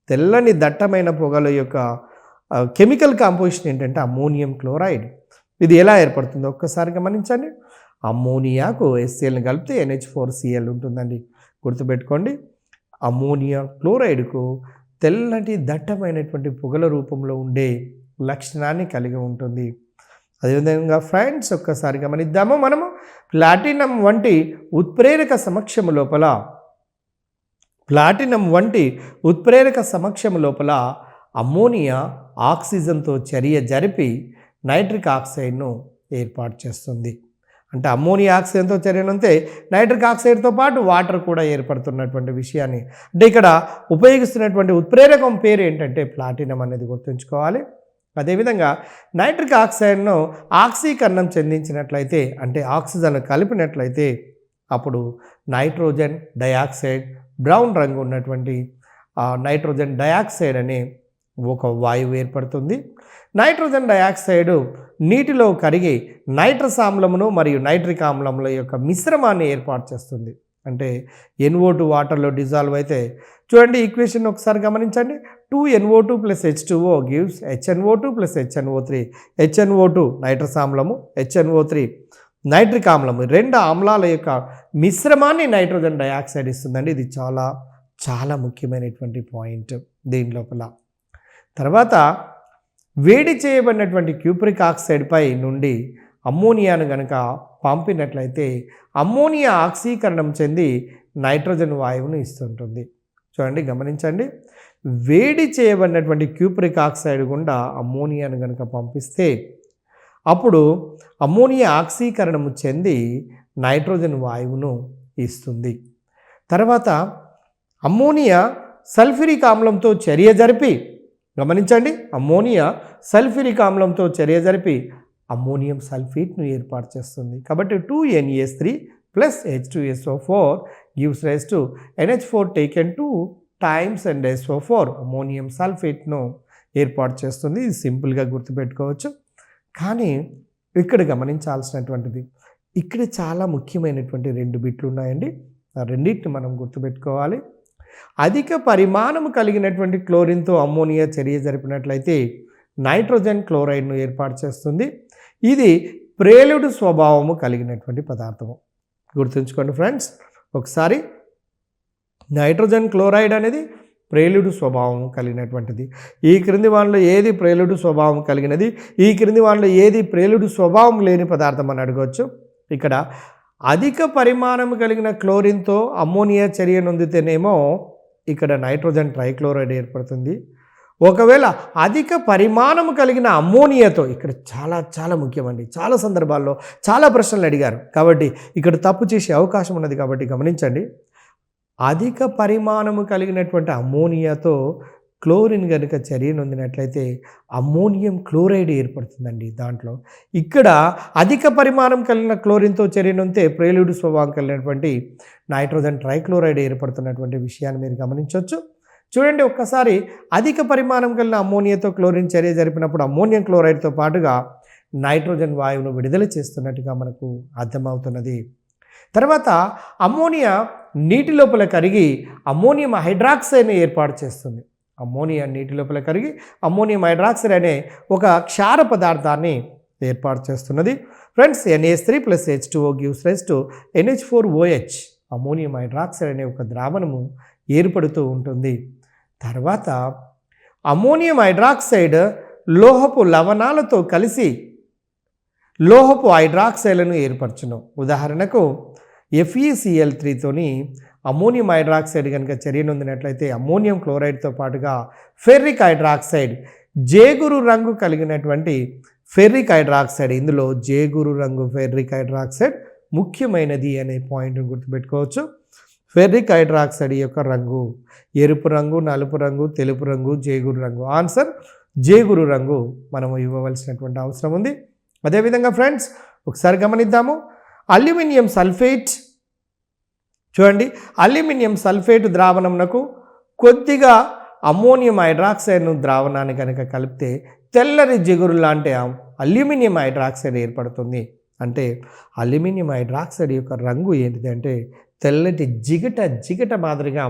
తెల్లని దట్టమైన పొగల యొక్క కెమికల్ కాంపోజిషన్ ఏంటంటే అమ్మోనియం క్లోరైడ్. ఇది ఎలా ఏర్పడుతుందో ఒక్కసారి గమనించండి. అమ్మోనియాకు HClని కలిపితే NH4Cl ఉంటుందండి. గుర్తుపెట్టుకోండి, అమ్మోనియా క్లోరైడ్కు తెల్లటి దట్టమైనటువంటి పొగల రూపంలో ఉండే లక్షణాన్ని కలిగి ఉంటుంది. అదేవిధంగా ఫ్రెండ్స్, ఒక్కసారి గమనిద్దాము. మనము ప్లాటినం వంటి ఉత్ప్రేరక సమక్షము లోపల అమ్మోనియా ఆక్సిజన్తో చర్య జరిపి నైట్రిక్ ఆక్సైడ్ను ఏర్పాటు చేస్తుంది. అంటే అమ్మోనియా ఆక్సిజన్తో చర్యనుంటే నైట్రిక్ ఆక్సైడ్తో పాటు వాటర్ కూడా ఏర్పడుతున్నటువంటి విషయాన్ని, అంటే ఇక్కడ ఉపయోగిస్తున్నటువంటి ఉత్ప్రేరకం పేరు ఏంటంటే ప్లాటినం అనేది గుర్తుంచుకోవాలి. అదేవిధంగా నైట్రిక్ ఆక్సైడ్ను ఆక్సీకరణం చెందించినట్లయితే, అంటే ఆక్సిజన్ కలిపినట్లయితే అప్పుడు నైట్రోజన్ డయాక్సైడ్, బ్రౌన్ రంగు ఉన్నటువంటి నైట్రోజన్ డయాక్సైడ్ అనే ఒక వాయువు ఏర్పడుతుంది. నైట్రోజన్ డయాక్సైడ్ నీటిలో కరిగి నైట్రస్ ఆమ్లమును మరియు నైట్రిక్ ఆమ్లముల యొక్క మిశ్రమాన్ని ఏర్పాటు చేస్తుంది. అంటే NO2 వాటర్లో డిజాల్వ్ అయితే, చూడండి ఈక్వేషన్ ఒకసారి గమనించండి. 2NO2 + H2O gives HNO2 + HNO3. HNO2 nitrous ఆమ్లము, HNO3 నైట్రిక్ ఆమ్లము, రెండు ఆమ్లాల యొక్క మిశ్రమాన్ని నైట్రోజన్ డయాక్సైడ్ ఇస్తుందండి. ఇది చాలా చాలా ముఖ్యమైనటువంటి పాయింట్ దీని లోపల. తర్వాత వేడి చేయబడినటువంటి క్యూప్రిక్ ఆక్సైడ్ పై నుండి అమ్మోనియాను కనుక పంపినట్లయితే అమ్మోనియా ఆక్సీకరణం చెంది నైట్రోజన్ వాయువును ఇస్తుంటుంది. చూడండి గమనించండి, వేడి చేయబడినటువంటి క్యూప్రిక్ ఆక్సైడ్ గుండా అమ్మోనియాను కనుక పంపిస్తే అప్పుడు అమ్మోనియా ఆక్సీకరణము చెంది నైట్రోజన్ వాయువును ఇస్తుంది. తర్వాత అమ్మోనియా సల్ఫ్యూరిక్ ఆమ్లంతో చర్య జరిపి, గమనించండి, అమ్మోనియా సల్ఫ్యూరిక్ ఆమ్లంతో చర్య జరిపి అమ్మోనియం సల్ఫేట్ను ఏర్పాటు చేస్తుంది. కాబట్టి 2NaS3 + H2SO4 gives rise to NH4 taken 2 times and SO4 ammonium సల్ఫేట్ను ఏర్పాటు చేస్తుంది. ఇది సింపుల్గా గుర్తుపెట్టుకోవచ్చు. కానీ ఇక్కడ గమనించాల్సినటువంటిది, ఇక్కడ చాలా ముఖ్యమైనటువంటి 2 బిట్లు ఉన్నాయండి. ఆ రెండింటిని మనం గుర్తుపెట్టుకోవాలి. అధిక పరిమాణము కలిగినటువంటి క్లోరిన్తో అమ్మోనియా చర్య జరిపినట్లయితే నైట్రోజన్ క్లోరైడ్ను ఏర్పాటు చేస్తుంది. ఇది ప్రేలుడు స్వభావము కలిగినటువంటి పదార్థము. గుర్తుంచుకోండి ఫ్రెండ్స్ ఒకసారి, నైట్రోజన్ క్లోరైడ్ అనేది ప్రేలుడు స్వభావం కలిగినటువంటిది. ఈ క్రింది వాటిలో ఏది ప్రేలుడు స్వభావం కలిగినది, ఈ క్రింది వాటిలో ఏది ప్రేలుడు స్వభావం లేని పదార్థం అని అడగవచ్చు. ఇక్కడ అధిక పరిమాణం కలిగిన క్లోరిన్తో అమ్మోనియా చర్య నొందితేనేమో ఇక్కడ నైట్రోజన్ ట్రైక్లోరైడ్ ఏర్పడుతుంది. ఒకవేళ అధిక పరిమాణం కలిగిన అమ్మోనియాతో, ఇక్కడ చాలా చాలా ముఖ్యమండి, చాలా సందర్భాల్లో చాలా ప్రశ్నలు అడిగారు కాబట్టి ఇక్కడ తప్పు చేసే అవకాశం ఉన్నది. కాబట్టి గమనించండి, అధిక పరిమాణము కలిగినటువంటి అమ్మోనియాతో క్లోరిన్ కనుక చర్య నొందినట్లయితే అమ్మోనియం క్లోరైడ్ ఏర్పడుతుందండి. దాంట్లో ఇక్కడ అధిక పరిమాణం కలిగిన క్లోరిన్తో చర్య నొందితే ప్రేలుడు స్వభావం కలిగినటువంటి నైట్రోజన్ ట్రైక్లోరైడ్ ఏర్పడుతున్నటువంటి విషయాన్ని మీరు గమనించవచ్చు. చూడండి ఒక్కసారి, అధిక పరిమాణం కలిగిన అమ్మోనియాతో క్లోరిన్ చర్య జరిపినప్పుడు అమ్మోనియం క్లోరైడ్తో పాటుగా నైట్రోజన్ వాయువును విడుదల చేస్తున్నట్టుగా మనకు అర్థమవుతున్నది. తర్వాత అమ్మోనియా నీటి లోపల కరిగి అమ్మోనియం హైడ్రాక్సైడ్ని ఏర్పాటు చేస్తుంది. అమ్మోనియా నీటి లోపల కరిగి అమ్మోనియం హైడ్రాక్సైడ్ అనే ఒక క్షార పదార్థాన్ని ఏర్పాటు చేస్తున్నది. Friends, NaS3 + H2O gives rise to NH4OH ammonium hydroxide అనే ఒక ద్రావణము ఏర్పడుతూ ఉంటుంది. తర్వాత అమ్మోనియం హైడ్రాక్సైడ్ లోహపు లవణాలతో కలిసి లోహపు హైడ్రాక్సైడ్లను ఏర్పరచును. ఉదాహరణకు FeCl3తోని అమ్మోనియం హైడ్రాక్సైడ్ కనుక చర్య నొందినట్లయితే అమ్మోనియం క్లోరైడ్తో పాటుగా ఫెర్రిక్ హైడ్రాక్సైడ్, జేగురు రంగు కలిగినటువంటి ఫెర్రిక్ హైడ్రాక్సైడ్, ఇందులో జేగురు రంగు ఫెర్రిక్ హైడ్రాక్సైడ్ ముఖ్యమైనది అనే పాయింట్ని గుర్తుపెట్టుకోవచ్చు. ఫెర్రిక్ హైడ్రాక్సైడ్ యొక్క రంగు ఎరుపు రంగు, నలుపు రంగు, తెలుపు రంగు, జేగురు రంగు. ఆన్సర్ జేగురు రంగు మనము ఇవ్వవలసినటువంటి అవసరం ఉంది. అదేవిధంగా ఫ్రెండ్స్ ఒకసారి గమనిద్దాము, అల్యూమినియం సల్ఫేట్, చూడండి అల్యూమినియం సల్ఫేట్ ద్రావణంకు కొద్దిగా అమ్మోనియం హైడ్రాక్సైడ్ను ద్రావణాన్ని కనుక కలిపితే తెల్లరి జిగురు లాంటి అల్యూమినియం హైడ్రాక్సైడ్ ఏర్పడుతుంది. అంటే అల్యూమినియం హైడ్రాక్సైడ్ యొక్క రంగు ఏంటిది అంటే తెల్లటి జిగట మాదిరిగా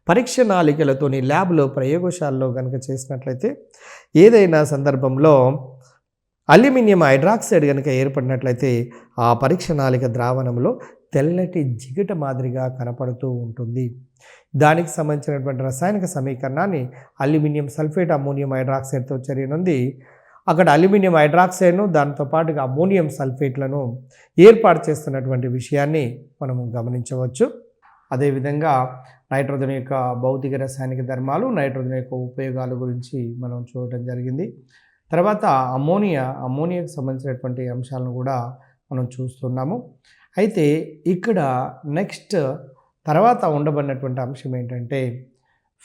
పరీక్ష నాళికలతోని ల్యాబ్లో ప్రయోగశాలలో కనుక చేసినట్లయితే ఏదైనా సందర్భంలో అల్యూమినియం హైడ్రాక్సైడ్ కనుక ఏర్పడినట్లయితే ఆ పరీక్ష నాళిక ద్రావణంలో తెల్లటి జిగట మాదిరిగా కనపడుతూ ఉంటుంది. దానికి సంబంధించినటువంటి రసాయనిక సమీకరణాన్ని అల్యూమినియం సల్ఫేట్ అమ్మోనియం హైడ్రాక్సైడ్తో చర్య నొంది అక్కడ అల్యూమినియం హైడ్రాక్సైడ్ను దాంతో పాటుగా అమ్మోనియం సల్ఫేట్లను ఏర్పాటు చేస్తున్నటువంటి విషయాన్ని మనము గమనించవచ్చు. అదేవిధంగా నైట్రోజన్ యొక్క భౌతిక రసాయనిక ధర్మాలు, నైట్రోజన్ యొక్క ఉపయోగాల గురించి మనం చూడటం జరిగింది. తర్వాత అమ్మోనియాకి సంబంధించినటువంటి అంశాలను కూడా మనం చూస్తున్నాము. అయితే ఇక్కడ నెక్స్ట్ తర్వాత ఉండబడినటువంటి అంశం ఏంటంటే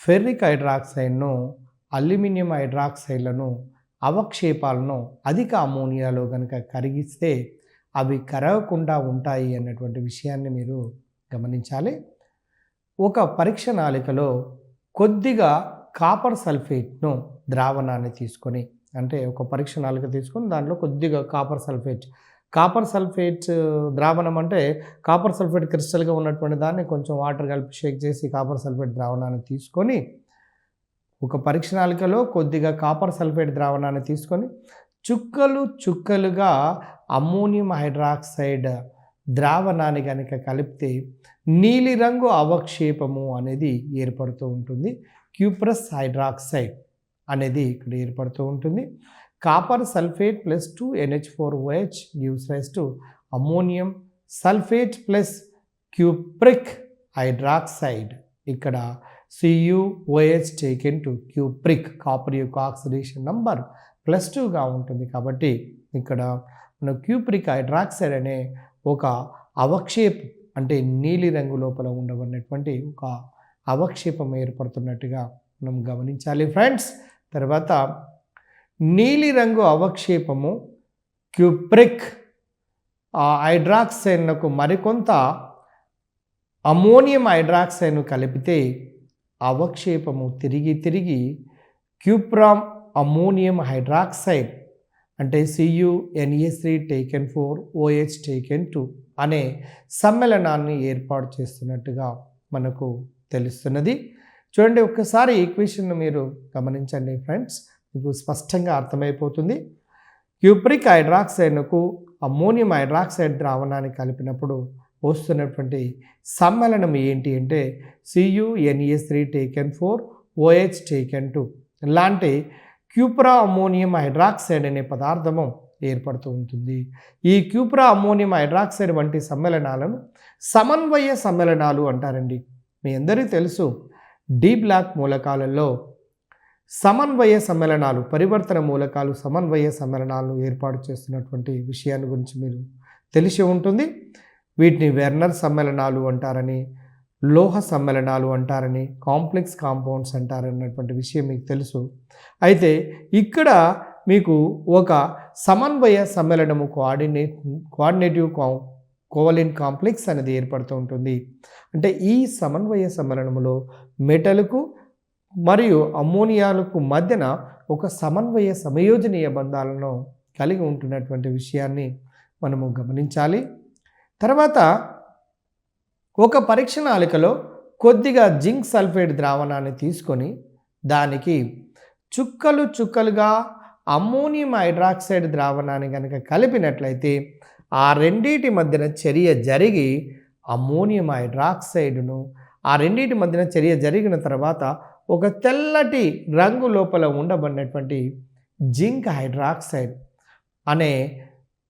ఫెర్రిక్ హైడ్రాక్సైడ్ను, అల్యూమినియం హైడ్రాక్సైడ్లను, అవక్షేపాలను అధిక అమ్మోనియాలో కనుక కరిగిస్తే అవి కరగకుండా ఉంటాయి అన్నటువంటి విషయాన్ని మీరు గమనించాలి. ఒక పరీక్ష నాళికలో కొద్దిగా కాపర్ సల్ఫేట్ను ద్రావణాన్ని తీసుకొని, అంటే ఒక పరీక్ష నాళిక తీసుకొని దాంట్లో కొద్దిగా కాపర్ సల్ఫేట్ ద్రావణం అంటే కాపర్ సల్ఫేట్ క్రిస్టల్గా ఉన్నటువంటి దాన్ని కొంచెం వాటర్ కలిపి షేక్ చేసి కాపర్ సల్ఫేట్ ద్రావణాన్ని తీసుకొని, ఒక పరీక్ష నాళికలో కొద్దిగా కాపర్ సల్ఫేట్ ద్రావణాన్ని తీసుకొని చుక్కలుగా అమ్మోనియం హైడ్రాక్సైడ్ ద్రావణాన్ని కనుక కలిపితే నీలిరంగు అవక్షేపము అనేది ఏర్పడుతూ ఉంటుంది. క్యూప్రస్ హైడ్రాక్సైడ్ అనేది ఇక్కడ ఏర్పడుతూ ఉంటుంది. Copper sulphate plus 2 NH4OH gives rise to ammonium sulphate plus cupric hydroxide. ఇక్కడ CuOH taken to cupric, copper యొక్క ఆక్సిడేషన్ నంబర్ +2గా ఉంటుంది. కాబట్టి ఇక్కడ మన క్యూప్రిక్ హైడ్రాక్సైడ్ అనే ఒక అవక్షేపం, అంటే నీలి రంగు లోపల ఉండబడినటువంటి ఒక అవక్షేపం ఏర్పడుతున్నట్టుగా మనం గమనించాలి ఫ్రెండ్స్. తర్వాత నీలిరంగు అవక్షేపము క్యూప్రిక్ హైడ్రాక్సైడ్కు మరికొంత అమ్మోనియం హైడ్రాక్సైడ్ను కలిపితే అవక్షేపము తిరిగి క్యూప్రామ్ అమ్మోనియం హైడ్రాక్సైడ్, అంటే CuNa3 టేకెన్ 4 OH టేకెన్ 2 అనే సమ్మేళనాన్ని ఏర్పాటు చేస్తున్నట్టుగా మనకు తెలుస్తున్నది. చూడండి, ఒక్కసారి ఈక్వేషన్ను మీరు గమనించండి ఫ్రెండ్స్, మీకు స్పష్టంగా అర్థమైపోతుంది. క్యూప్రిక్ హైడ్రాక్సైడ్కు అమ్మోనియం హైడ్రాక్సైడ్ ద్రావణాన్ని కలిపినప్పుడు వస్తున్నటువంటి సమ్మేళనం ఏంటి అంటే CuNa3 టేకెన్ 4 OH టేకెన్ 2 ఇలాంటి క్యూప్రా అమ్మోనియం హైడ్రాక్సైడ్ అనే పదార్థము ఏర్పడుతూ ఉంటుంది. ఈ క్యూప్రా అమ్మోనియం హైడ్రాక్సైడ్ వంటి సమ్మేళనాలను సమన్వయ సమ్మేళనాలు అంటారండి. మీ అందరికీ తెలుసు, డి బ్లాక్ మూలకాలలో సమన్వయ సమ్మేళనాలు, పరివర్తన మూలకాలు సమన్వయ సమ్మేళనాలను ఏర్పాటు చేస్తున్నటువంటి విషయాన్ని గురించి మీరు తెలిసి ఉంటుంది. వీటిని వెర్నర్ సమ్మేళనాలు అంటారని, లోహ సమ్మేళనాలు అంటారని, కాంప్లెక్స్ కాంపౌండ్స్ అంటారన్నటువంటి విషయం మీకు తెలుసు. అయితే ఇక్కడ మీకు ఒక సమన్వయ సమ్మేళనము కోఆర్డినేటివ్ కోవలెంట్ కాంప్లెక్స్ అనేది ఏర్పడుతూ ఉంటుంది. అంటే ఈ సమన్వయ సమ్మేళనములో మెటల్కు మరియు అమ్మోనియాలకు మధ్యన ఒక సమన్వయ సమయోజనీయ బంధాలను కలిగి ఉంటున్నటువంటి విషయాన్ని మనము గమనించాలి. తర్వాత ఒక పరీక్ష నాళికలో కొద్దిగా జింక్ సల్ఫేట్ ద్రావణాన్ని తీసుకొని దానికి చుక్కలుగా అమ్మోనియం హైడ్రాక్సైడ్ ద్రావణాన్ని కనుక కలిపినట్లయితే ఆ రెండింటి మధ్యన చర్య జరిగి అమ్మోనియం హైడ్రాక్సైడ్ను, ఆ రెండింటి మధ్యన చర్య జరిగిన తర్వాత ఒక తెల్లటి రంగు లోపల ఉండబడినటువంటి జింక్ హైడ్రాక్సైడ్ అనే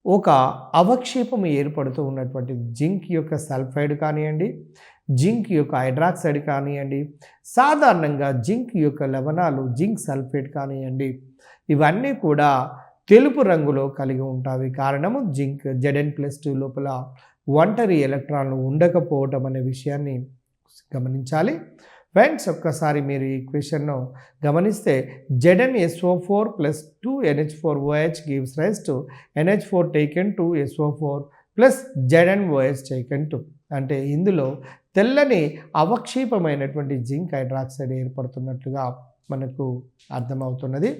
ఒక అవక్షేపం ఏర్పడుతూ ఉన్నటువంటి జింక్ యొక్క సల్ఫైడ్ కానివ్వండి, జింక్ యొక్క హైడ్రాక్సైడ్ కానివ్వండి, సాధారణంగా జింక్ యొక్క లవణాలు జింక్ సల్ఫేట్ కానివ్వండి, ఇవన్నీ కూడా తెలుపు రంగులో కలిగి ఉంటాయి. కారణము జింక్ Zn+2 లోపల ఒంటరి ఎలక్ట్రాన్లు ఉండకపోవటం అనే విషయాన్ని గమనించాలి. ఫ్రెండ్స్, ఒక్కసారి మీరు ఈ ఈక్వేషన్ను గమనిస్తే ZnSO4 + 2 NH4OH gives rise to NH4 taken 2 SO4 + ZnOH taken 2. అంటే ఇందులో తెల్లని అవక్షేపమైనటువంటి జింక్ హైడ్రాక్సైడ్ ఏర్పడుతున్నట్లుగా మనకు అర్థమవుతున్నది.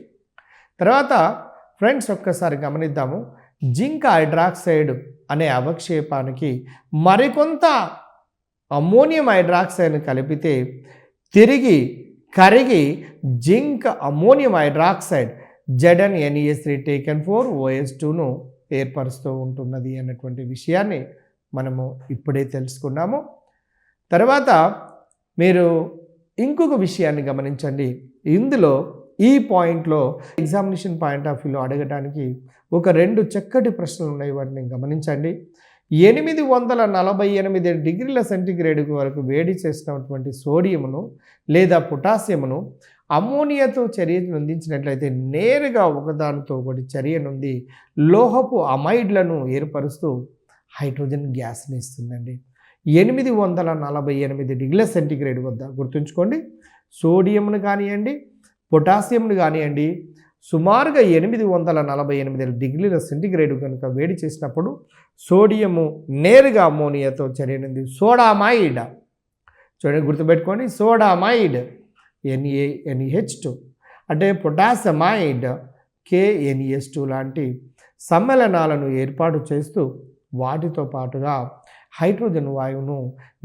తర్వాత ఫ్రెండ్స్, ఒక్కసారి గమనిద్దాము. జింక్ హైడ్రాక్సైడ్ అనే అవక్షేపానికి మరికొంత అమ్మోనియం హైడ్రాక్సైడ్ని కలిపితే తిరిగి కరిగి zinc ammonium hydroxide ZnNa3 taken 4 OH2ను ఏర్పరుస్తూ ఉంటున్నది అన్నటువంటి విషయాన్ని మనము ఇప్పుడే తెలుసుకున్నాము. తర్వాత మీరు ఇంకొక విషయాన్ని గమనించండి. ఇందులో ఈ పాయింట్లో ఎగ్జామినేషన్ పాయింట్ ఆఫ్ వ్యూలో అడగడానికి ఒక 2 చక్కటి ప్రశ్నలు ఉన్నాయి, వాటిని గమనించండి. 848 డిగ్రీల సెంటీగ్రేడ్ వరకు వేడి చేసినటువంటి సోడియంను లేదా పొటాషియంను అమ్మోనియాతో చర్య నొందించినట్లయితే నేరుగా ఒకదానితో ఒకటి చర్య నొంది లోహపు అమైడ్లను ఏర్పరుస్తూ హైడ్రోజన్ గ్యాస్ని ఇస్తుందండి. 848 డిగ్రీల సెంటీగ్రేడ్ వద్ద గుర్తుంచుకోండి, సోడియంను కానివ్వండి, పొటాషియంను కానివ్వండి, సుమారుగా 848 డిగ్రీల సెంటీగ్రేడ్ కనుక వేడి చేసినప్పుడు సోడియము నేరుగా అమ్మోనియాతో చర్యనుంది సోడామైడ్. చూడండి, గుర్తుపెట్టుకోండి, సోడామైడ్ NaNH2 అంటే పొటాషమైడ్ KNES2 లాంటి సమ్మేళనాలను ఏర్పాటు చేస్తూ వాటితో పాటుగా హైడ్రోజన్ వాయువును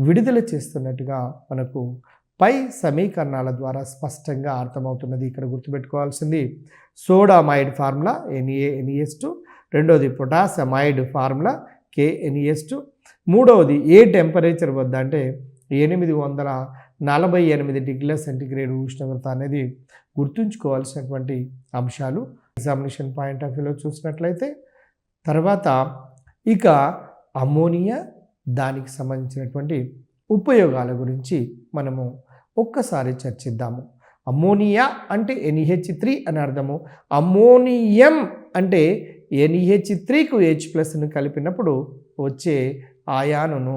విడుదల చేస్తున్నట్టుగా మనకు పై సమీకరణాల ద్వారా స్పష్టంగా అర్థమవుతున్నది. ఇక్కడ గుర్తుపెట్టుకోవాల్సింది సోడామైడ్ ఫార్ములా NaNES2, రెండవది పొటాషమైడ్ ఫార్ములా KNES2, మూడవది ఏ టెంపరేచర్ వద్ద అంటే 848 డిగ్రీల సెంటీగ్రేడ్ ఉష్ణోగ్రత అనేది గుర్తుంచుకోవాల్సినటువంటి అంశాలు ఎగ్జామినేషన్ పాయింట్ ఆఫ్ వ్యూలో చూసినట్లయితే. తర్వాత ఇక అమ్మోనియా, దానికి సంబంధించినటువంటి ఉపయోగాల గురించి మనము ఒక్కసారి చర్చిద్దాము. అమ్మోనియా అంటే NH3 అని అర్థము. అమ్మోనియం అంటే NH3కు H+ను కలిపినప్పుడు వచ్చే ఆయానును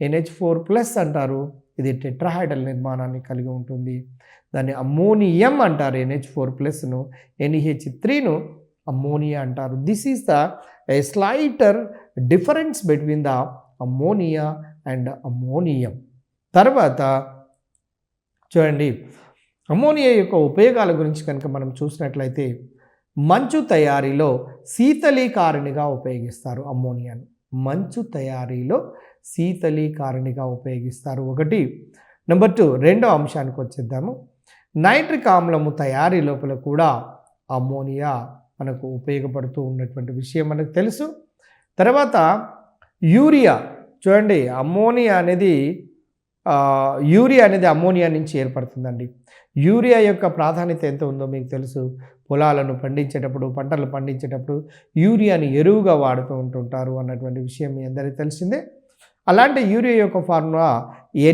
NH4+ అంటారు. ఇది టెట్రాహైడ్రల్ నిర్మాణాన్ని కలిగి ఉంటుంది. దాన్ని అమ్మోనియం అంటారు NH4+ను. NH3ను అమ్మోనియా అంటారు. This is the slighter difference between the ammonia and ammonium. తర్వాత చూడండి, అమ్మోనియా యొక్క ఉపయోగాల గురించి కనుక మనం చూసినట్లయితే మంచు తయారీలో శీతలీకారిణిగా ఉపయోగిస్తారు అమ్మోనియాను. మంచు తయారీలో శీతలీకారిణిగా ఉపయోగిస్తారు. ఒకటి. నెంబర్ 2, రెండో అంశానికి వచ్చేద్దాము. నైట్రిక్ ఆమ్లము తయారీ లోపల కూడా అమ్మోనియా మనకు ఉపయోగపడుతూ ఉన్నటువంటి విషయం మనకు తెలుసు. తర్వాత యూరియా, చూడండి, యూరియా అనేది అమ్మోనియా నుంచి ఏర్పడుతుందండి. యూరియా యొక్క ప్రాధాన్యత ఎంత ఉందో మీకు తెలుసు. పొలాలను పండించేటప్పుడు, పంటలు పండించేటప్పుడు యూరియాని ఎరువుగా వాడుతూ ఉంటుంటారు అన్నటువంటి విషయం మీ అందరికీ తెలిసిందే. అలాంటి యూరియా యొక్క ఫార్ములా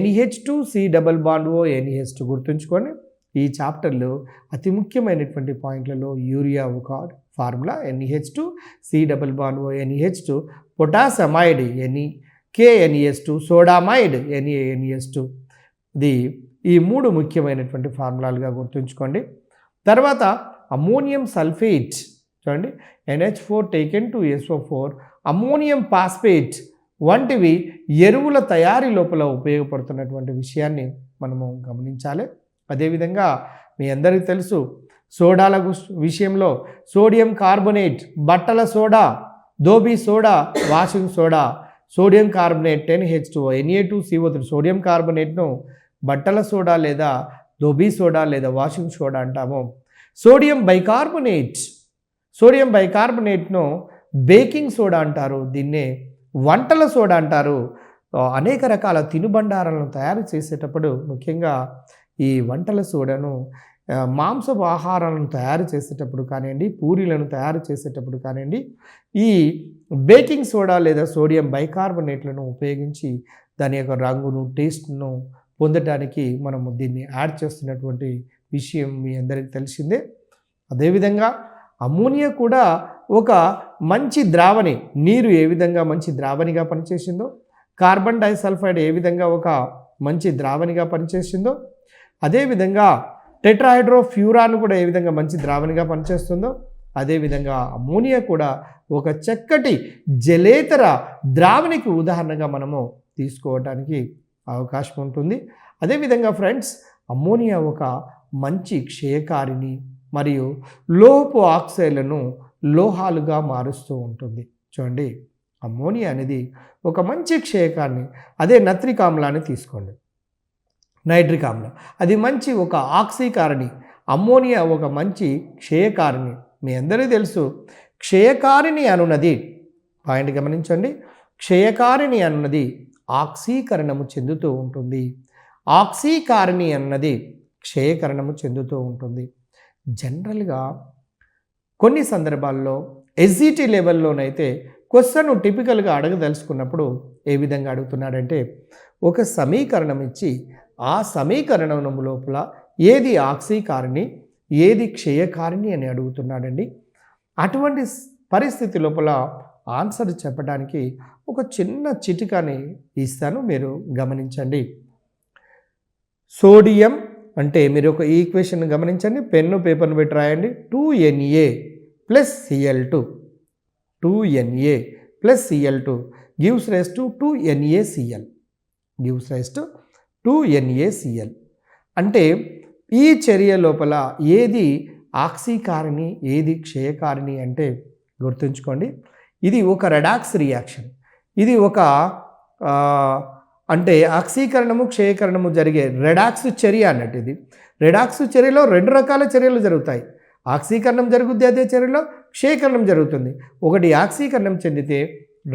NH2COO NH2. గుర్తుంచుకోండి, ఈ చాప్టర్లో అతి ముఖ్యమైనటువంటి పాయింట్లలో యూరియా ఒక formula NH2COO NH2, పొటాషమైడ్ KNES2, సోడామైడ్ NaNES2. ఈ 3 ముఖ్యమైనటువంటి ఫార్ములాలుగా గుర్తుంచుకోండి. తర్వాత అమ్మోనియం సల్ఫేట్, చూడండి, NH4 taken to SO4, ammonium phosphate వంటివి ఎరువుల తయారీ లోపల ఉపయోగపడుతున్నటువంటి విషయాన్ని మనము గమనించాలి. అదేవిధంగా మీ అందరికీ తెలుసు, సోడాల విషయంలో సోడియం కార్బోనేట్, బట్టల soda, dhobi soda, washing soda, sodium carbonate 10H2O Na2CO3. Sodium కార్బోనేట్ను బట్టల సోడా లేదా దోబీ సోడా లేదా వాషింగ్ సోడా అంటాము. సోడియం బైకార్బోనేట్ను బేకింగ్ సోడా అంటారు. దీన్నే వంటల సోడా అంటారు. అనేక రకాల తినుబండారాలను తయారు చేసేటప్పుడు, ముఖ్యంగా ఈ వంటల సోడాను మాంసపు ఆహారాలను తయారు చేసేటప్పుడు కానివ్వండి, పూరీలను తయారు చేసేటప్పుడు కానివ్వండి, ఈ బేకింగ్ సోడా లేదా సోడియం బైకార్బోనేట్లను ఉపయోగించి దాని యొక్క రంగును, టేస్ట్ను పొందడానికి మనము దీన్ని యాడ్ చేస్తున్నటువంటి విషయం మీ అందరికీ తెలిసిందే. అదేవిధంగా అమ్మోనియా కూడా ఒక మంచి ద్రావణి. నీరు ఏ విధంగా మంచి ద్రావణిగా పనిచేసిందో, కార్బన్ డైసల్ఫైడ్ ఏ విధంగా ఒక మంచి ద్రావణిగా పనిచేసిందో, అదేవిధంగా టెట్రాహైడ్రోఫ్యూరాన్ కూడా ఏ విధంగా మంచి ద్రావణిగా పనిచేస్తుందో, అదేవిధంగా అమ్మోనియా కూడా ఒక చక్కటి జలేతర ద్రావణికి ఉదాహరణగా మనము తీసుకోవడానికి అవకాశం ఉంటుంది. అదేవిధంగా ఫ్రెండ్స్, అమ్మోనియా ఒక మంచి క్షయకారిణి మరియు లోహపు ఆక్సైడ్లను లోహాలుగా మారుస్తూ ఉంటుంది. చూడండి, అమ్మోనియా అనేది ఒక మంచి క్షయకారిణి. అదే నత్రిక్ ఆమ్లాన్ని తీసుకోండి, నైట్రిక్ ఆమ్లం, అది మంచి ఒక ఆక్సీకారిణి. అమ్మోనియా ఒక మంచి క్షయకారిణి. మీ అందరికీ తెలుసు, క్షయకారిణి అనున్నది, పాయింట్ గమనించండి, క్షయకారిణి అన్నది ఆక్సీకరణము చెందుతూ ఉంటుంది. ఆక్సీకారిణి అన్నది క్షయకరణము చెందుతూ ఉంటుంది. జనరల్గా కొన్ని సందర్భాల్లో ఎస్జిటి లెవెల్లోనైతే క్వశ్చన్ టిపికల్గా అడగదలుచుకున్నప్పుడు ఏ విధంగా అడుగుతున్నాడంటే, ఒక సమీకరణం ఇచ్చి ఆ సమీకరణం లోపల ఏది ఆక్సీకారిణి, ఏది క్షయకారిణి అని అడుగుతున్నాడండి. అటువంటి పరిస్థితి లోపల ఆన్సర్ చెప్పడానికి ఒక చిన్న చిటికాని ఇస్తాను, మీరు గమనించండి. సోడియం అంటే మీరు ఒక ఈక్వేషన్ గమనించండి, పెన్ను పేపర్ను పెట్టి రాయండి. 2Na + Cl2, 2Na + Cl2 gives rise to 2NaCl, gives rise to 2NaCl. అంటే ఈ చర్య లోపల ఏది ఆక్సీకారిణి, ఏది క్షయకారిణి అంటే గుర్తుంచుకోండి, ఇది ఒక రెడాక్స్ రియాక్షన్. ఇది ఒక అంటే ఆక్సీకరణము క్షయకరణము జరిగే రెడాక్స్ చర్య అన్నట్టు. ఇది రెడాక్స్ చర్యలో 2 రకాల చర్యలు జరుగుతాయి. ఆక్సీకరణం జరుగుద్ది, అదే చర్యలో క్షయకరణం జరుగుతుంది. ఒకటి ఆక్సీకరణం చెందితే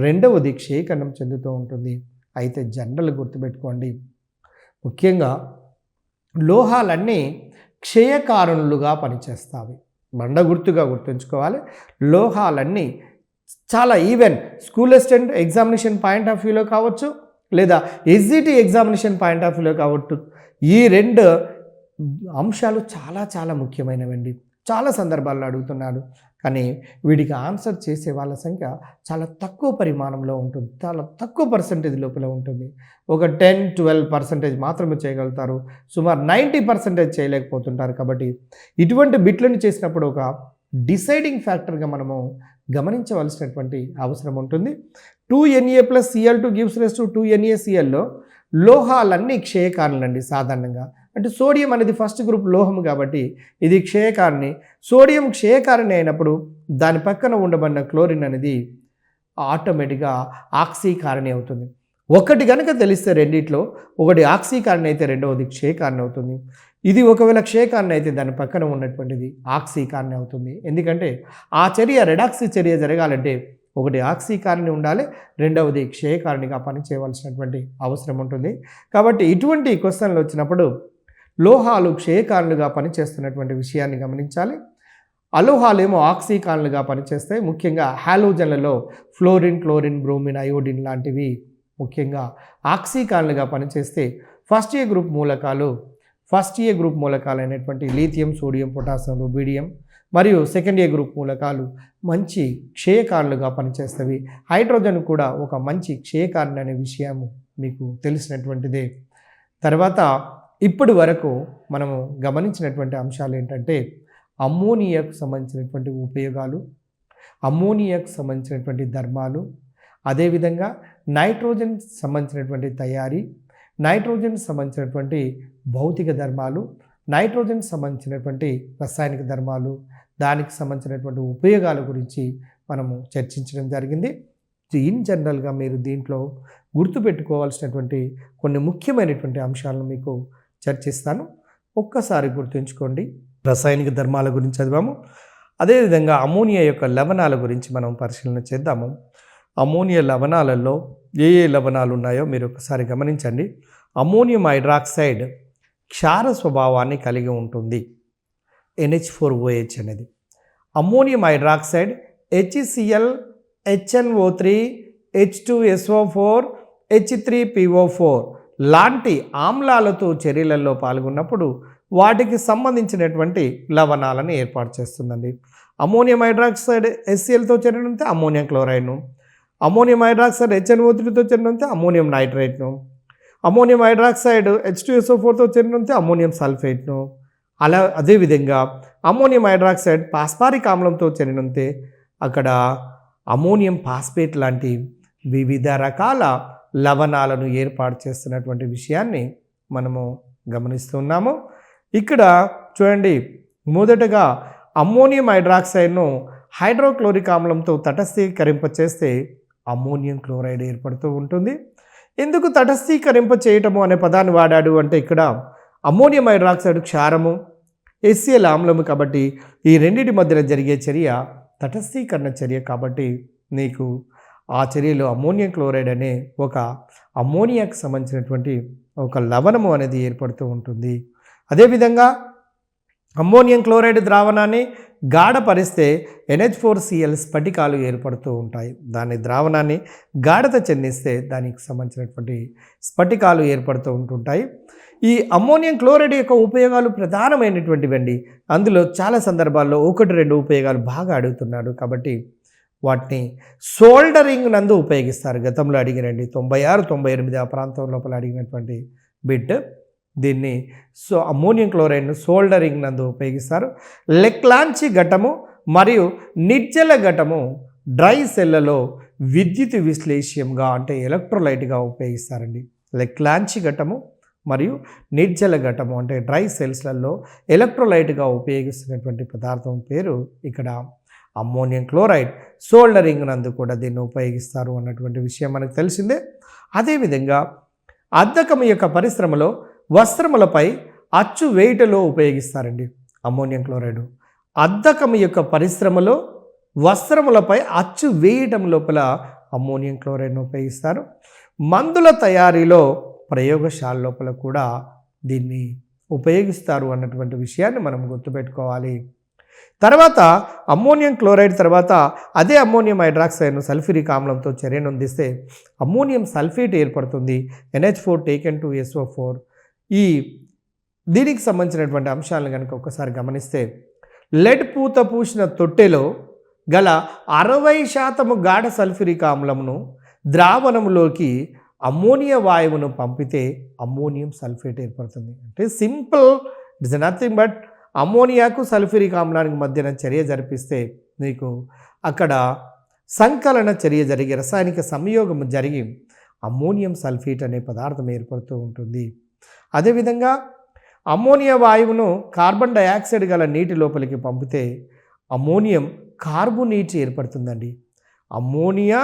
రెండవది క్షయకరణం చెందుతూ ఉంటుంది. అయితే జనరల్ గుర్తుపెట్టుకోండి, ముఖ్యంగా లోహాలన్నీ క్షయకారణులుగా పనిచేస్తాయి. గుర్తుగా గుర్తుంచుకోవాలి. లోహాలన్నీ చాలా even school assistant examination point of వ్యూలో కావచ్చు, లేదా ఎస్జిటి ఎగ్జామినేషన్ పాయింట్ ఆఫ్ వ్యూలో కావచ్చు, ఈ 2 అంశాలు చాలా చాలా ముఖ్యమైనవండి. చాలా సందర్భాల్లో అడుగుతున్నాడు, కానీ వీడికి ఆన్సర్ చేసే వాళ్ళ సంఖ్య చాలా తక్కువ పరిమాణంలో ఉంటుంది, చాలా తక్కువ పర్సెంటేజ్ లోపల ఉంటుంది. ఒక 10-12% మాత్రమే చేయగలుగుతారు, సుమారు 90% చేయలేకపోతుంటారు. కాబట్టి ఇటువంటి బిట్లను చేసినప్పుడు ఒక డిసైడింగ్ ఫ్యాక్టర్గా మనము గమనించవలసినటువంటి అవసరం ఉంటుంది. 2Na + Cl2 gives rise to 2NaClలో లోహాలన్నీ క్షయకారణులండి సాధారణంగా. అంటే సోడియం అనేది ఫస్ట్ గ్రూప్ లోహం కాబట్టి ఇది క్షయకారిణి. సోడియం క్షయకారిణి అయినప్పుడు దాని పక్కన ఉండబడిన క్లోరిన్ అనేది ఆటోమేటిక్గా ఆక్సీకారిణి అవుతుంది. ఒకటి కనుక తెలిస్తే రెండిట్లో, ఒకటి ఆక్సీకారిణి అయితే రెండవది క్షయకారిణి అవుతుంది. ఇది ఒకవేళ క్షయకారిణి అయితే దాని పక్కన ఉన్నటువంటిది ఆక్సీకారిణి అవుతుంది. ఎందుకంటే ఆ చర్య రెడాక్స్ చర్య జరగాలంటే ఒకటి ఆక్సీకారిణి ఉండాలి, రెండవది క్షయకారిణిగా పనిచేయవలసినటువంటి అవసరం ఉంటుంది. కాబట్టి ఇటువంటి క్వశ్చన్లు వచ్చినప్పుడు లోహాలు క్షయకారణులుగా పనిచేస్తున్నటువంటి విషయాన్ని గమనించాలి. అలోహాలు ఏమో ఆక్సీకారణులుగా పనిచేస్తాయి. ముఖ్యంగా హాలోజన్లలో ఫ్లోరిన్, క్లోరిన్, బ్రోమిన్, అయోడిన్ లాంటివి ముఖ్యంగా ఆక్సీకారణులుగా పనిచేస్తే ఫస్ట్ ఏ గ్రూప్ మూలకాలు అయినటువంటి లీథియం, సోడియం, పొటాషియం, రుబీడియం మరియు సెకండ్ ఏ గ్రూప్ మూలకాలు మంచి క్షయకారణులుగా పనిచేస్తవి. హైడ్రోజన్ కూడా ఒక మంచి క్షయకారణి అనే విషయం మీకు తెలిసినటువంటిదే. తర్వాత ఇప్పటి వరకు మనము గమనించినటువంటి అంశాలు ఏంటంటే అమ్మోనియాకు సంబంధించినటువంటి ఉపయోగాలు, అమ్మోనియాకు సంబంధించినటువంటి ధర్మాలు, అదేవిధంగా నైట్రోజన్ సంబంధించినటువంటి తయారీ, నైట్రోజన్ సంబంధించినటువంటి భౌతిక ధర్మాలు, నైట్రోజన్ సంబంధించినటువంటి రసాయనిక ధర్మాలు, దానికి సంబంధించినటువంటి ఉపయోగాల గురించి మనము చర్చించడం జరిగింది. ఇన్ జనరల్గా మీరు దీంట్లో గుర్తుపెట్టుకోవాల్సినటువంటి కొన్ని ముఖ్యమైనటువంటి అంశాలను మీకు చర్చిస్తాను. ఒక్కసారి గుర్తుంచుకోండి. రసాయనిక ధర్మాల గురించి చదివాము, అదేవిధంగా అమ్మోనియా యొక్క లవణాల గురించి మనం పరిశీలన చేద్దాము. అమ్మోనియా లవణాలలో ఏ లవణాలు ఉన్నాయో మీరు ఒకసారి గమనించండి. అమ్మోనియం హైడ్రాక్సైడ్ క్షార స్వభావాన్ని కలిగి ఉంటుంది, NH4OH అనేది. Ammonium hydroxide HCl, HNO3, H2SO4, H3PO4 లాంటి ఆమ్లాలతో చర్యలలో పాల్గొన్నప్పుడు వాటికి సంబంధించినటువంటి లవణాలను ఏర్పాటు చేస్తుందండి. అమ్మోనియం హైడ్రాక్సైడ్ HClతో చేరినంతే అమ్మోనియం క్లోరైడ్ను, అమ్మోనియం హైడ్రాక్సైడ్ HNO3తో చేరినంతే అమ్మోనియం నైట్రేట్ను, అమ్మోనియం హైడ్రాక్సైడ్ H2SO4తో చేరినంతే అమ్మోనియం సల్ఫేట్ను, అదేవిధంగా అమ్మోనియం హైడ్రాక్సైడ్ పాస్పారిక్ ఆమ్లంతో చేరినంతే అక్కడ అమ్మోనియం ఫాస్ఫేట్ లాంటి వివిధ రకాల లవణాలను ఏర్పాటు చేస్తున్నటువంటి విషయాన్ని మనము గమనిస్తున్నాము. ఇక్కడ చూడండి, మొదటగా అమ్మోనియం హైడ్రాక్సైడ్ను హైడ్రోక్లోరిక్ ఆమ్లంతో తటస్థీకరింపచేస్తే అమ్మోనియం క్లోరైడ్ ఏర్పడుతూ ఉంటుంది. ఎందుకు తటస్థీకరింప చేయటము అనే పదాన్ని వాడాడు అంటే ఇక్కడ అమ్మోనియం హైడ్రాక్సైడ్ క్షారము, HCl ఆమ్లము కాబట్టి ఈ రెండింటి మధ్యన జరిగే చర్య తటస్థీకరణ చర్య కాబట్టి నీకు ఆ చర్యలో అమ్మోనియం క్లోరైడ్ అనే ఒక అమ్మోనియాకు సంబంధించినటువంటి ఒక లవణము అనేది ఏర్పడుతూ ఉంటుంది. అదేవిధంగా అమ్మోనియం క్లోరైడ్ ద్రావణాన్ని గాఢపరిస్తే NH4Cl స్ఫటికాలు ఏర్పడుతూ ఉంటాయి. దాని ద్రావణాన్ని గాఢత చెందిస్తే దానికి సంబంధించినటువంటి స్ఫటికాలు ఏర్పడుతూ ఉంటుంటాయి. ఈ అమ్మోనియం క్లోరైడ్ యొక్క ఉపయోగాలు ప్రధానమైనటువంటివండి. అందులో చాలా సందర్భాల్లో 1-2 ఉపయోగాలు బాగా అడుగుతున్నాడు కాబట్టి వాటిని సోల్డరింగ్ నందు ఉపయోగిస్తారు. గతంలో అడిగినండి 96, 98 ఆ ప్రాంతం లోపల అడిగినటువంటి బిట్. దీన్ని అమ్మోనియం క్లోరైడ్ను సోల్డరింగ్ నందు ఉపయోగిస్తారు. లెక్లాంచి ఘటము మరియు నిర్జల ఘటము డ్రై సెల్లలో విద్యుత్ విశ్లేష్యంగా అంటే ఎలక్ట్రోలైట్గా ఉపయోగిస్తారండి. లెక్లాంచి ఘటము మరియు నిర్జల ఘటము అంటే డ్రై సెల్స్లలో ఎలక్ట్రోలైట్గా ఉపయోగిస్తున్నటువంటి పదార్థం పేరు ఇక్కడ అమ్మోనియం క్లోరైడ్. సోల్డరింగ్ నందు కూడా దీన్ని ఉపయోగిస్తారు అన్నటువంటి విషయం మనకు తెలిసిందే. అదేవిధంగా అద్దకం యొక్క పరిశ్రమలో వస్త్రములపై అచ్చు వేయుటలో ఉపయోగిస్తారండి అమ్మోనియం క్లోరైడ్. అద్దకం యొక్క పరిశ్రమలో వస్త్రములపై అచ్చు వేయటం లోపల అమ్మోనియం క్లోరైడ్ను ఉపయోగిస్తారు. మందుల తయారీలో ప్రయోగశాల లోపల కూడా దీన్ని ఉపయోగిస్తారు అన్నటువంటి విషయాన్ని మనం గుర్తుపెట్టుకోవాలి. తర్వాత అమ్మోనియం క్లోరైడ్ తర్వాత అదే అమ్మోనియం హైడ్రాక్సైడ్ను సల్ఫ్యూరిక్ ఆమ్లంతో చర్యనొందిస్తే అమ్మోనియం సల్ఫేట్ ఏర్పడుతుంది. NH4 taken to SO4. దీనికి సంబంధించినటువంటి అంశాలను కనుక ఒక్కసారి గమనిస్తే లెడ్ పూత పూసిన తొట్టెలో గల 60% గాఢ సల్ఫ్యూరిక్ ఆమ్లమును ద్రావణంలోకి అమ్మోనియా వాయువును పంపితే అమ్మోనియం సల్ఫేట్ ఏర్పడుతుంది. అంటే simple, it is nothing but అమ్మోనియాకు సల్ఫ్యూరిక్ ఆమ్లానికి మధ్యన చర్య జరిపిస్తే నీకు అక్కడ సంకలన చర్య జరిగి రసాయనిక సంయోగం జరిగి అమ్మోనియం సల్ఫేట్ అనే పదార్థం ఏర్పడుతూ ఉంటుంది. అదేవిధంగా అమ్మోనియా వాయువును కార్బన్ డయాక్సైడ్ గల నీటి లోపలికి పంపితే అమ్మోనియం కార్బోనేట్ ఏర్పడుతుందండి. అమ్మోనియా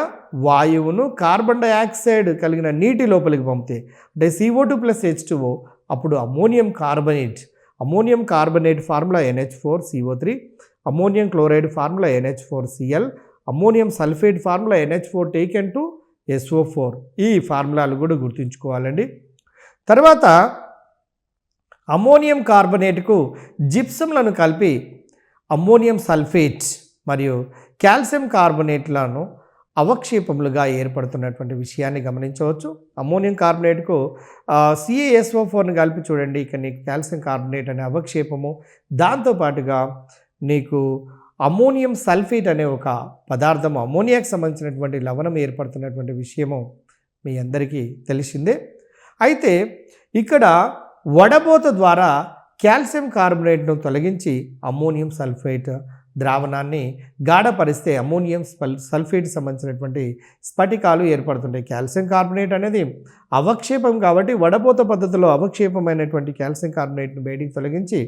వాయువును కార్బన్ డయాక్సైడ్ కలిగిన నీటి లోపలికి పంపితే అంటే CO2 + H2O అప్పుడు ammonium carbonate formula NH4CO3, ammonium chloride formula NH4Cl, ammonium sulphate formula NH4 taken to SO4. ఈ ఫార్ములాలు కూడా గుర్తుంచుకోవాలండి. తర్వాత అమ్మోనియం కార్బనేట్కు జిప్సంలను కలిపి అమ్మోనియం సల్ఫేట్ మరియు కాల్షియం కార్బోనేట్లను అవక్షేపములుగా ఏర్పడుతున్నటువంటి విషయాన్ని గమనించవచ్చు. అమ్మోనియం కార్బోనేట్కు CaSO4ని కలిపి చూడండి, ఇక్కడ నీకు కాల్షియం కార్బోనేట్ అనే అవక్షేపము, దాంతోపాటుగా నీకు అమ్మోనియం సల్ఫేట్ అనే ఒక పదార్థం అమ్మోనియాకి సంబంధించినటువంటి లవణం ఏర్పడుతున్నటువంటి విషయము మీ అందరికీ తెలిసిందే. అయితే ఇక్కడ వడబోత ద్వారా కాల్షియం కార్బోనేట్ను తొలగించి అమ్మోనియం సల్ఫేట్ ద్రావణాన్ని గాఢపరిస్తే అమ్మోనియం సల్ఫేట్ సంబంధించినటువంటి స్ఫటికాలు ఏర్పడుతుంటాయి. కాల్షియం కార్బోనేట్ అనేది అవక్షేపం కాబట్టి వడపోత పద్ధతిలో అవక్షేపమైనటువంటి కాల్షియం కార్బోనేట్ను బయటికి తొలగించి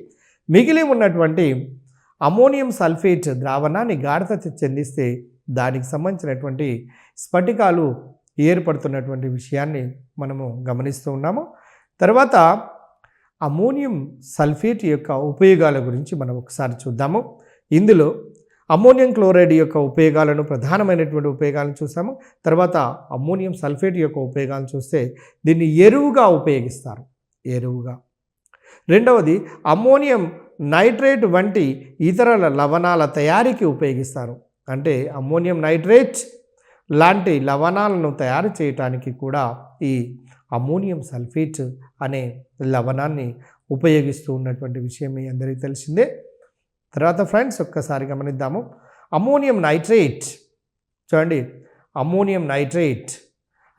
మిగిలి ఉన్నటువంటి అమ్మోనియం సల్ఫేట్ ద్రావణాన్ని గాఢత చెందిస్తే దానికి సంబంధించినటువంటి స్ఫటికాలు ఏర్పడుతున్నటువంటి విషయాన్ని మనము గమనిస్తూ ఉన్నాము. తర్వాత అమ్మోనియం సల్ఫేట్ యొక్క ఉపయోగాల గురించి మనం ఒకసారి చూద్దాము. ఇందులో అమ్మోనియం క్లోరైడ్ యొక్క ఉపయోగాలను, ప్రధానమైనటువంటి ఉపయోగాలను చూసాము. తర్వాత అమ్మోనియం సల్ఫేట్ యొక్క ఉపయోగాలను చూస్తే దీన్ని ఎరువుగా ఉపయోగిస్తారు, ఎరువుగా. రెండవది అమ్మోనియం నైట్రేట్ వంటి ఇతర లవణాల తయారీకి ఉపయోగిస్తారు. అంటే అమ్మోనియం నైట్రేట్ లాంటి లవణాలను తయారు చేయడానికి కూడా ఈ అమ్మోనియం సల్ఫేట్ అనే లవణాన్ని ఉపయోగిస్తూ ఉన్నటువంటి విషయం మీ అందరికీ తెలిసిందే. తర్వాత ఫ్రెండ్స్ ఒక్కసారి గమనిద్దాము. అమ్మోనియం నైట్రేట్ చూడండి, అమ్మోనియం నైట్రేట్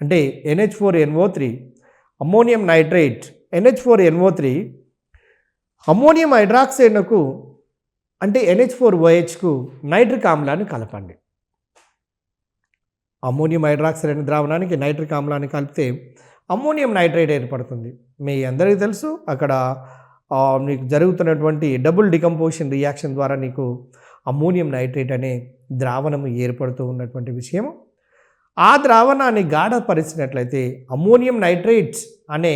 అంటే NH4NO3, ammonium nitrate NH4NO3, ammonium హైడ్రాక్సైడ్కు అంటే NH4OHకు నైట్రిక్ ఆమ్లాన్ని కలపండి. అమ్మోనియం హైడ్రాక్సైడ్ అనే ద్రావణానికి నైట్రిక్ ఆమ్లాన్ని కలిపితే అమ్మోనియం నైట్రేట్ ఏర్పడుతుంది. మీ అందరికీ తెలుసు అక్కడ నీకు జరుగుతున్నటువంటి డబుల్ డికంపోజిషన్ రియాక్షన్ ద్వారా నీకు అమ్మోనియం నైట్రేట్ అనే ద్రావణము ఏర్పడుతూ ఉన్నటువంటి విషయము. ఆ ద్రావణాన్ని గాఢపరిచినట్లయితే అమ్మోనియం నైట్రేట్ అనే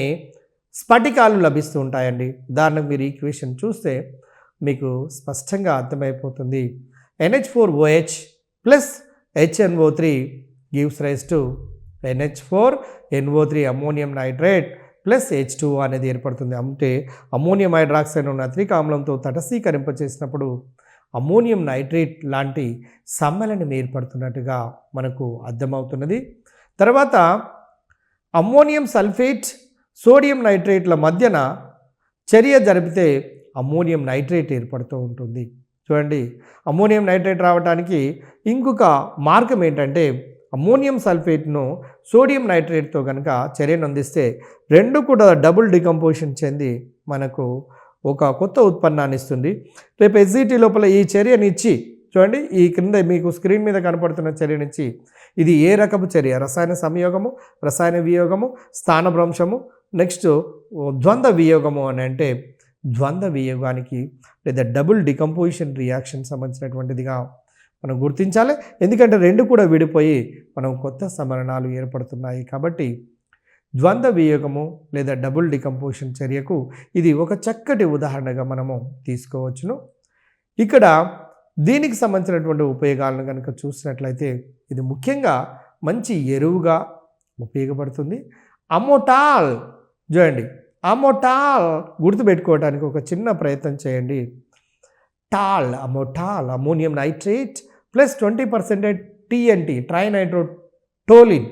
స్ఫటికాలు లభిస్తూ ఉంటాయండి. ఉదాహరణకు మీరు ఈక్వేషన్ చూస్తే మీకు స్పష్టంగా అర్థమైపోతుంది. NH4OH plus HNO3 gives rise to NH4NO3 ammonium nitrate plus H2O అనేది ఏర్పడుతుంది. అంటే అమ్మోనియం హైడ్రాక్సైడ్ నత్రిక ఆమ్లంతో తటస్థీకరింపచేసినప్పుడు అమ్మోనియం నైట్రేట్ లాంటి సమ్మేళనం ఏర్పడుతున్నట్టుగా మనకు అర్థమవుతున్నది. తర్వాత అమ్మోనియం సల్ఫేట్ సోడియం నైట్రేట్ల మధ్యన చర్య జరిపితే అమ్మోనియం నైట్రేట్ ఏర్పడుతూ ఉంటుంది. చూడండి, అమ్మోనియం నైట్రేట్ రావడానికి ఇంకొక మార్గం ఏంటంటే అమ్మోనియం సల్ఫేట్ను సోడియం నైట్రేట్తో కనుక చర్యను అందిస్తే రెండు కూడా డబుల్ డికంపోజిషన్ చెంది మనకు ఒక కొత్త ఉత్పన్నాన్ని ఇస్తుంది. రేపు ఎస్జిటి లోపల ఈ చర్యనిచ్చి చూడండి, ఈ క్రింద మీకు స్క్రీన్ మీద కనపడుతున్న చర్యనిచ్చి ఇది ఏ రకపు చర్య, రసాయన సంయోగము, రసాయన వియోగము, స్థానభ్రంశము, నెక్స్ట్ ద్వంద్వ వియోగము అని అంటే ద్వంద్వ వియోగానికి లేదా డబుల్ డికంపోజిషన్ రియాక్షన్ సంబంధించినటువంటిదిగా మనం గుర్తించాలి. ఎందుకంటే రెండు కూడా విడిపోయి మనం కొత్త సమ్మేళనాలు ఏర్పడుతున్నాయి. కాబట్టి ద్వంద్వ వియోగము లేదా డబుల్ డికంపోజిషన్ చర్యకు ఇది ఒక చక్కటి ఉదాహరణగా మనము తీసుకోవచ్చును. ఇక్కడ దీనికి సంబంధించినటువంటి ఉపయోగాలను కనుక చూసినట్లయితే ఇది ముఖ్యంగా మంచి ఎరువుగా ఉపయోగపడుతుంది. అమోటాల్ చూడండి, అమోటాల్ గుర్తుపెట్టుకోవడానికి ఒక చిన్న ప్రయత్నం చేయండి. టాల్, amatol, ammonium nitrate plus 20% TNT trinitrotoluene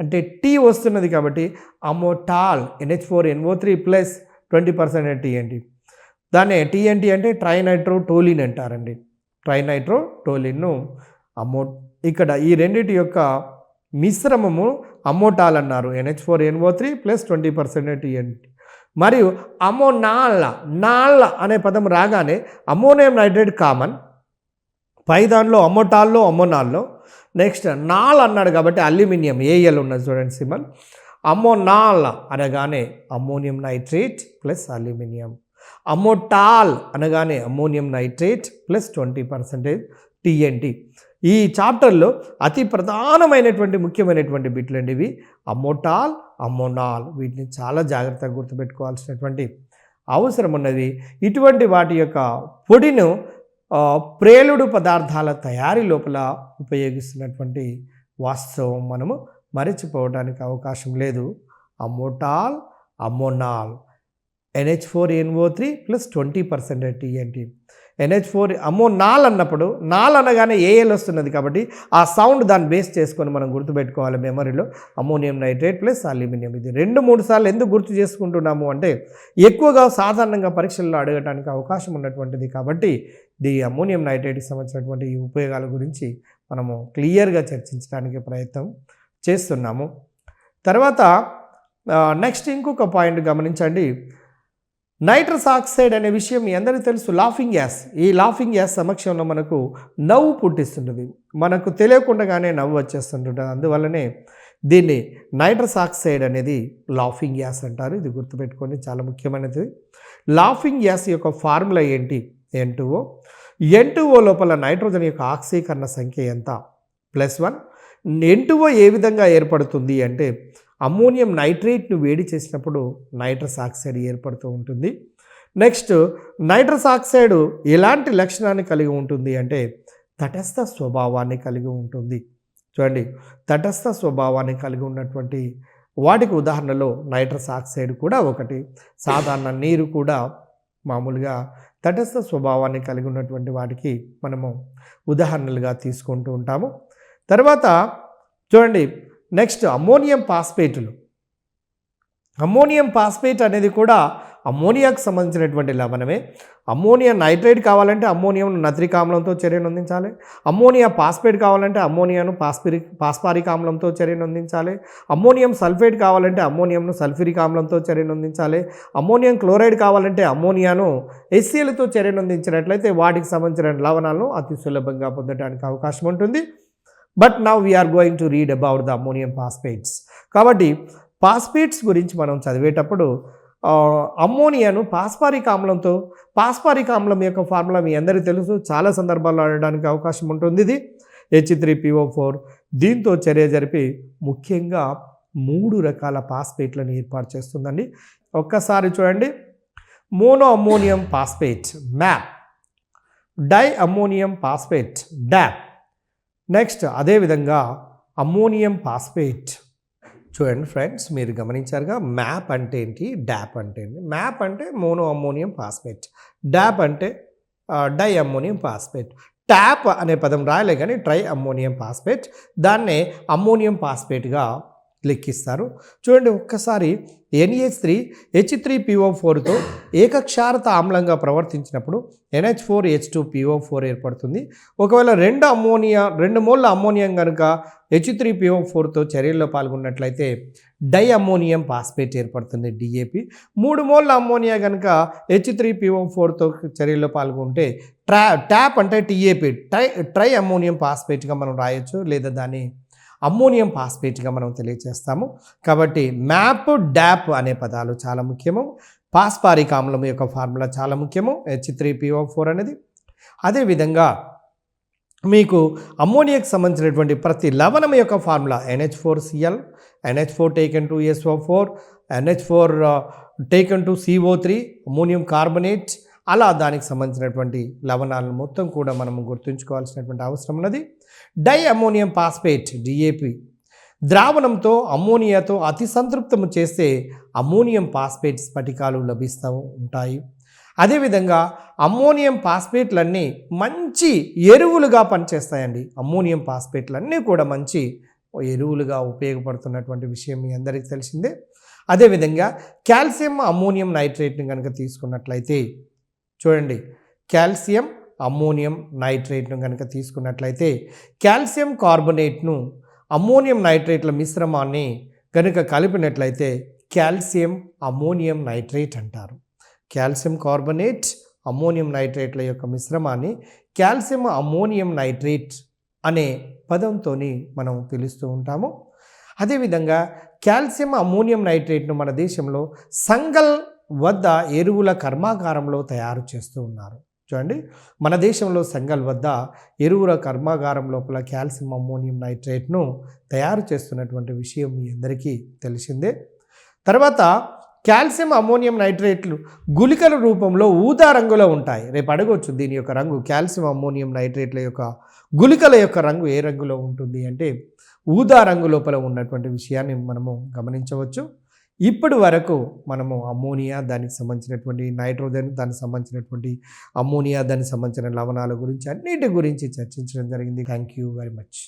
అంటే టీ వస్తున్నది కాబట్టి అమోటాల్ NH4NO3 ప్లస్ 20% TNT. దాన్నే TNT అంటే ట్రైనైట్రోటోలిన్ అంటారండి. ట్రైనైట్రోటోలిన్ను ఇక్కడ ఈ రెండింటి యొక్క మిశ్రమము అమోటాల్ అన్నారు. NH4NO3 plus 20% TNT. మరియు నాళ్ళ అనే పదం రాగానే అమ్మోనియం నైట్రేట్ కామన్, పై దానిలో అమోటాల్లో అమ్మోనాల్లో, నెక్స్ట్ నాల్ అన్నాడు కాబట్టి అల్యూమినియం AL ఉన్నది చూడండి సింబల్. అమ్మోనాల్ అనగానే అమ్మోనియం నైట్రేట్ ప్లస్ అల్యూమినియం, అమోటాల్ అనగానే అమ్మోనియం నైట్రేట్ ప్లస్ 20% TNT. ఈ చాప్టర్లో అతి ప్రధానమైనటువంటి ముఖ్యమైనటువంటి బిట్లు అండి ఇవి. అమోటాల్, అమ్మోనాల్, వీటిని చాలా జాగ్రత్తగా గుర్తుపెట్టుకోవాల్సినటువంటి అవసరం ఉన్నది. ఇటువంటి వాటి యొక్క పొడిను ప్రేలుడు పదార్థాల తయారీ లోపల ఉపయోగిస్తున్నటువంటి వాస్తవం మనము మరచిపోవడానికి అవకాశం లేదు. అమోటాల్, అమ్మోనాల్, NH4NO3 ప్లస్ 20% TNT. NH4 అమ్మోనాల్ అన్నప్పుడు నాల్ అనగానే AL వస్తున్నది కాబట్టి ఆ సౌండ్ దాన్ని బేస్ చేసుకొని మనం గుర్తుపెట్టుకోవాలి మెమరీలో. Ammonium nitrate plus aluminium. ఇది 2-3 సార్లు ఎందుకు గుర్తు చేసుకుంటున్నాము అంటే ఎక్కువగా సాధారణంగా పరీక్షల్లో అడగడానికి అవకాశం ఉన్నటువంటిది కాబట్టి ఈ అమ్మోనియం నైట్రేట్కి సంబంధించినటువంటి ఈ ఉపయోగాల గురించి మనము క్లియర్గా చర్చించడానికి ప్రయత్నం చేస్తున్నాము. తర్వాత నెక్స్ట్ ఇంకొక పాయింట్ గమనించండి. నైట్రస్ ఆక్సైడ్ అనే విషయం మీ అందరికీ తెలుసు. Laughing gas. ఈ లాఫింగ్ గ్యాస్ సమక్షంలో మనకు నవ్వు పుట్టిస్తుంటుంది, మనకు తెలియకుండానే నవ్వు వచ్చేస్తుంటుంది. అందువల్లనే దీన్ని నైట్రస్ ఆక్సైడ్ అనేది లాఫింగ్ గ్యాస్ అంటారు. ఇది గుర్తుపెట్టుకోండి, చాలా ముఖ్యమైనది. లాఫింగ్ గ్యాస్ యొక్క ఫార్ములా ఏంటి? N2O. N2O లోపల నైట్రోజన్ యొక్క ఆక్సీకరణ సంఖ్య ఎంత? +1. N2O ఏ విధంగా ఏర్పడుతుంది అంటే అమ్మోనియం నైట్రేట్ను వేడి చేసినప్పుడు నైట్రస్ ఆక్సైడ్ ఏర్పడుతూ ఉంటుంది. నెక్స్ట్ నైట్రస్ ఆక్సైడ్ ఎలాంటి లక్షణాన్ని కలిగి ఉంటుంది అంటే తటస్థ స్వభావాన్ని కలిగి ఉంటుంది. చూడండి, తటస్థ స్వభావాన్ని కలిగి ఉన్నటువంటి వాటికి ఉదాహరణలో నైట్రస్ ఆక్సైడ్ కూడా ఒకటి. సాధారణ నీరు కూడా మామూలుగా తటస్థ స్వభావాన్ని కలిగి ఉన్నటువంటి వాటికి మనము ఉదాహరణలుగా తీసుకుంటూ ఉంటాము. తర్వాత చూడండి, నెక్స్ట్ అమ్మోనియం పాస్పేట్లు. అమ్మోనియం పాస్పేట్ అనేది కూడా అమ్మోనియాకు సంబంధించినటువంటి లవణమే. అమ్మోనియా నైట్రేట్ కావాలంటే అమ్మోనియం నత్రిక్ ఆమ్లంతో చర్యను అందించాలి. అమ్మోనియా పాస్పేట్ కావాలంటే అమ్మోనియాను పాస్పారిక్ ఆమ్లంతో చర్యను అందించాలి. అమ్మోనియం సల్ఫేట్ కావాలంటే అమ్మోనియంను సల్ఫ్యూరిక్ ఆమ్లంతో చర్యను అందించాలి. అమ్మోనియం క్లోరైడ్ కావాలంటే అమ్మోనియాను HClతో చర్యను అందించినట్లయితే వాటికి సంబంధించిన లవణాలను అతి సులభంగా పొందడానికి అవకాశం ఉంటుంది. But now we are going to read about the ammonium phosphates. కాబట్టి పాస్పేట్స్ గురించి మనం చదివేటప్పుడు అమ్మోనియాను పాస్పారిక్ ఆమ్లంతో, పాస్పారిక్ ఆమ్లం యొక్క ఫార్ములా మీ అందరికీ తెలుసు, చాలా సందర్భాల్లో ఆడడానికి అవకాశం ఉంటుంది. ఇది H3PO4. దీంతో చర్య జరిపి ముఖ్యంగా 3 రకాల పాస్పేట్లను ఏర్పాటు చేస్తుందండి. ఒక్కసారి చూడండి. Mono ammonium phosphate MAP, di ammonium phosphate DAP. Next అదేవిధంగా అమ్మోనియం పాస్పేట్. చూడండి ఫ్రెండ్స్, మీరు గమనించారుగా మ్యాప్ అంటే ఏంటి, డాప్ అంటే ఏంటి. మ్యాప్ అంటే మోనో అమ్మోనియం పాస్పేట్, డాప్ అంటే డై అమ్మోనియం ఫాస్ఫేట్. ట్యాప్ అనే పదం రాయలే కానీ ట్రై అమ్మోనియం ఫాస్ఫేట్, దాన్నే అమ్మోనియం ఫాస్ఫేట్గా లెక్కిస్తారు. చూడండి ఒక్కసారి NH3 H3PO4తో ఏకక్షారత ఆమ్లంగా ప్రవర్తించినప్పుడు NH4H2PO4 ఏర్పడుతుంది. ఒకవేళ 2 మోల్ల అమ్మోనియం కనుక H3PO4తో చర్యల్లో పాల్గొన్నట్లయితే డై అమ్మోనియం ఫాస్ఫేట్ ఏర్పడుతుంది DAP. 3 మోల్ల అమ్మోనియా కనుక H3PO4తో చర్యల్లో పాల్గొంటే ట్యాప్ అంటే TAP ట్రై అమ్మోనియం ఫాస్ఫేట్గా మనం రాయొచ్చు, లేదా దాన్ని అమ్మోనియం ఫాస్ఫేట్గా మనం తెలియజేస్తాము. కాబట్టి మ్యాప్, డాప్ అనే పదాలు చాలా ముఖ్యము. పాస్పారిక్ ఆమ్లం యొక్క ఫార్ములా చాలా ముఖ్యము, H3PO4 అనేది. అదేవిధంగా మీకు అమ్మోనియాకి సంబంధించినటువంటి ప్రతి లవణం యొక్క formula NH4Cl, NH4 taken to SO4, NH4 taken to CO3, ammonium carbonate, అలా దానికి సంబంధించినటువంటి లవణాలను మొత్తం కూడా మనం గుర్తుంచుకోవాల్సినటువంటి అవసరం ఉన్నది. డై అమ్మోనియం ఫాస్ఫేట్ DAP ద్రావణంతో అమ్మోనియాతో అతి సంతృప్తము చేస్తే అమ్మోనియం ఫాస్ఫేట్ స్ఫటికాలు లభిస్తూ ఉంటాయి. అదేవిధంగా అమ్మోనియం ఫాస్ఫేట్లన్నీ మంచి ఎరువులుగా పనిచేస్తాయండి. అమ్మోనియం ఫాస్ఫేట్లన్నీ కూడా మంచి ఎరువులుగా ఉపయోగపడుతున్నటువంటి విషయం మీ అందరికీ తెలిసిందే. అదేవిధంగా కాల్షియం అమ్మోనియం నైట్రేట్ని కనుక తీసుకున్నట్లయితే చూడండి, కాల్షియం అమ్మోనియం నైట్రేట్ను కనుక తీసుకున్నట్లయితే కాల్షియం కార్బోనేట్ను అమ్మోనియం నైట్రేట్ల మిశ్రమాన్ని కనుక కలిపినట్లయితే కాల్షియం అమ్మోనియం నైట్రేట్ అంటారు. కాల్షియం కార్బోనేట్ అమ్మోనియం నైట్రేట్ల యొక్క మిశ్రమాన్ని కాల్షియం అమ్మోనియం నైట్రేట్ అనే పదంతో మనం పిలుస్తూ ఉంటాము. అదేవిధంగా కాల్షియం అమ్మోనియం నైట్రేట్ను మన దేశంలో సంగల్ వద్ద ఎరువుల కర్మాగారంలో తయారు చేస్తూ ఉన్నారు. చూడండి, మన దేశంలో సంగల్ వద్ద ఎరువుల కర్మాగారం లోపల కాల్షియం అమ్మోనియం నైట్రేట్ను తయారు చేస్తున్నటువంటి విషయం మీ అందరికీ తెలిసిందే. తర్వాత కాల్షియం అమ్మోనియం నైట్రేట్లు గుళికల రూపంలో ఊదా రంగులో ఉంటాయి. రేపు అడగవచ్చు దీని యొక్క రంగు, కాల్షియం అమ్మోనియం నైట్రేట్ల యొక్క గుళికల యొక్క రంగు ఏ రంగులో ఉంటుంది అంటే ఊదా రంగు లోపల ఉన్నటువంటి విషయాన్ని మనము గమనించవచ్చు. ఇప్పటి వరకు మనము అమ్మోనియా, దానికి సంబంధించినటువంటి నైట్రోజన్, దానికి సంబంధించినటువంటి అమ్మోనియా, దానికి సంబంధించిన లవణాల గురించి అన్నిటి గురించి చర్చించడం జరిగింది. Thank you very much.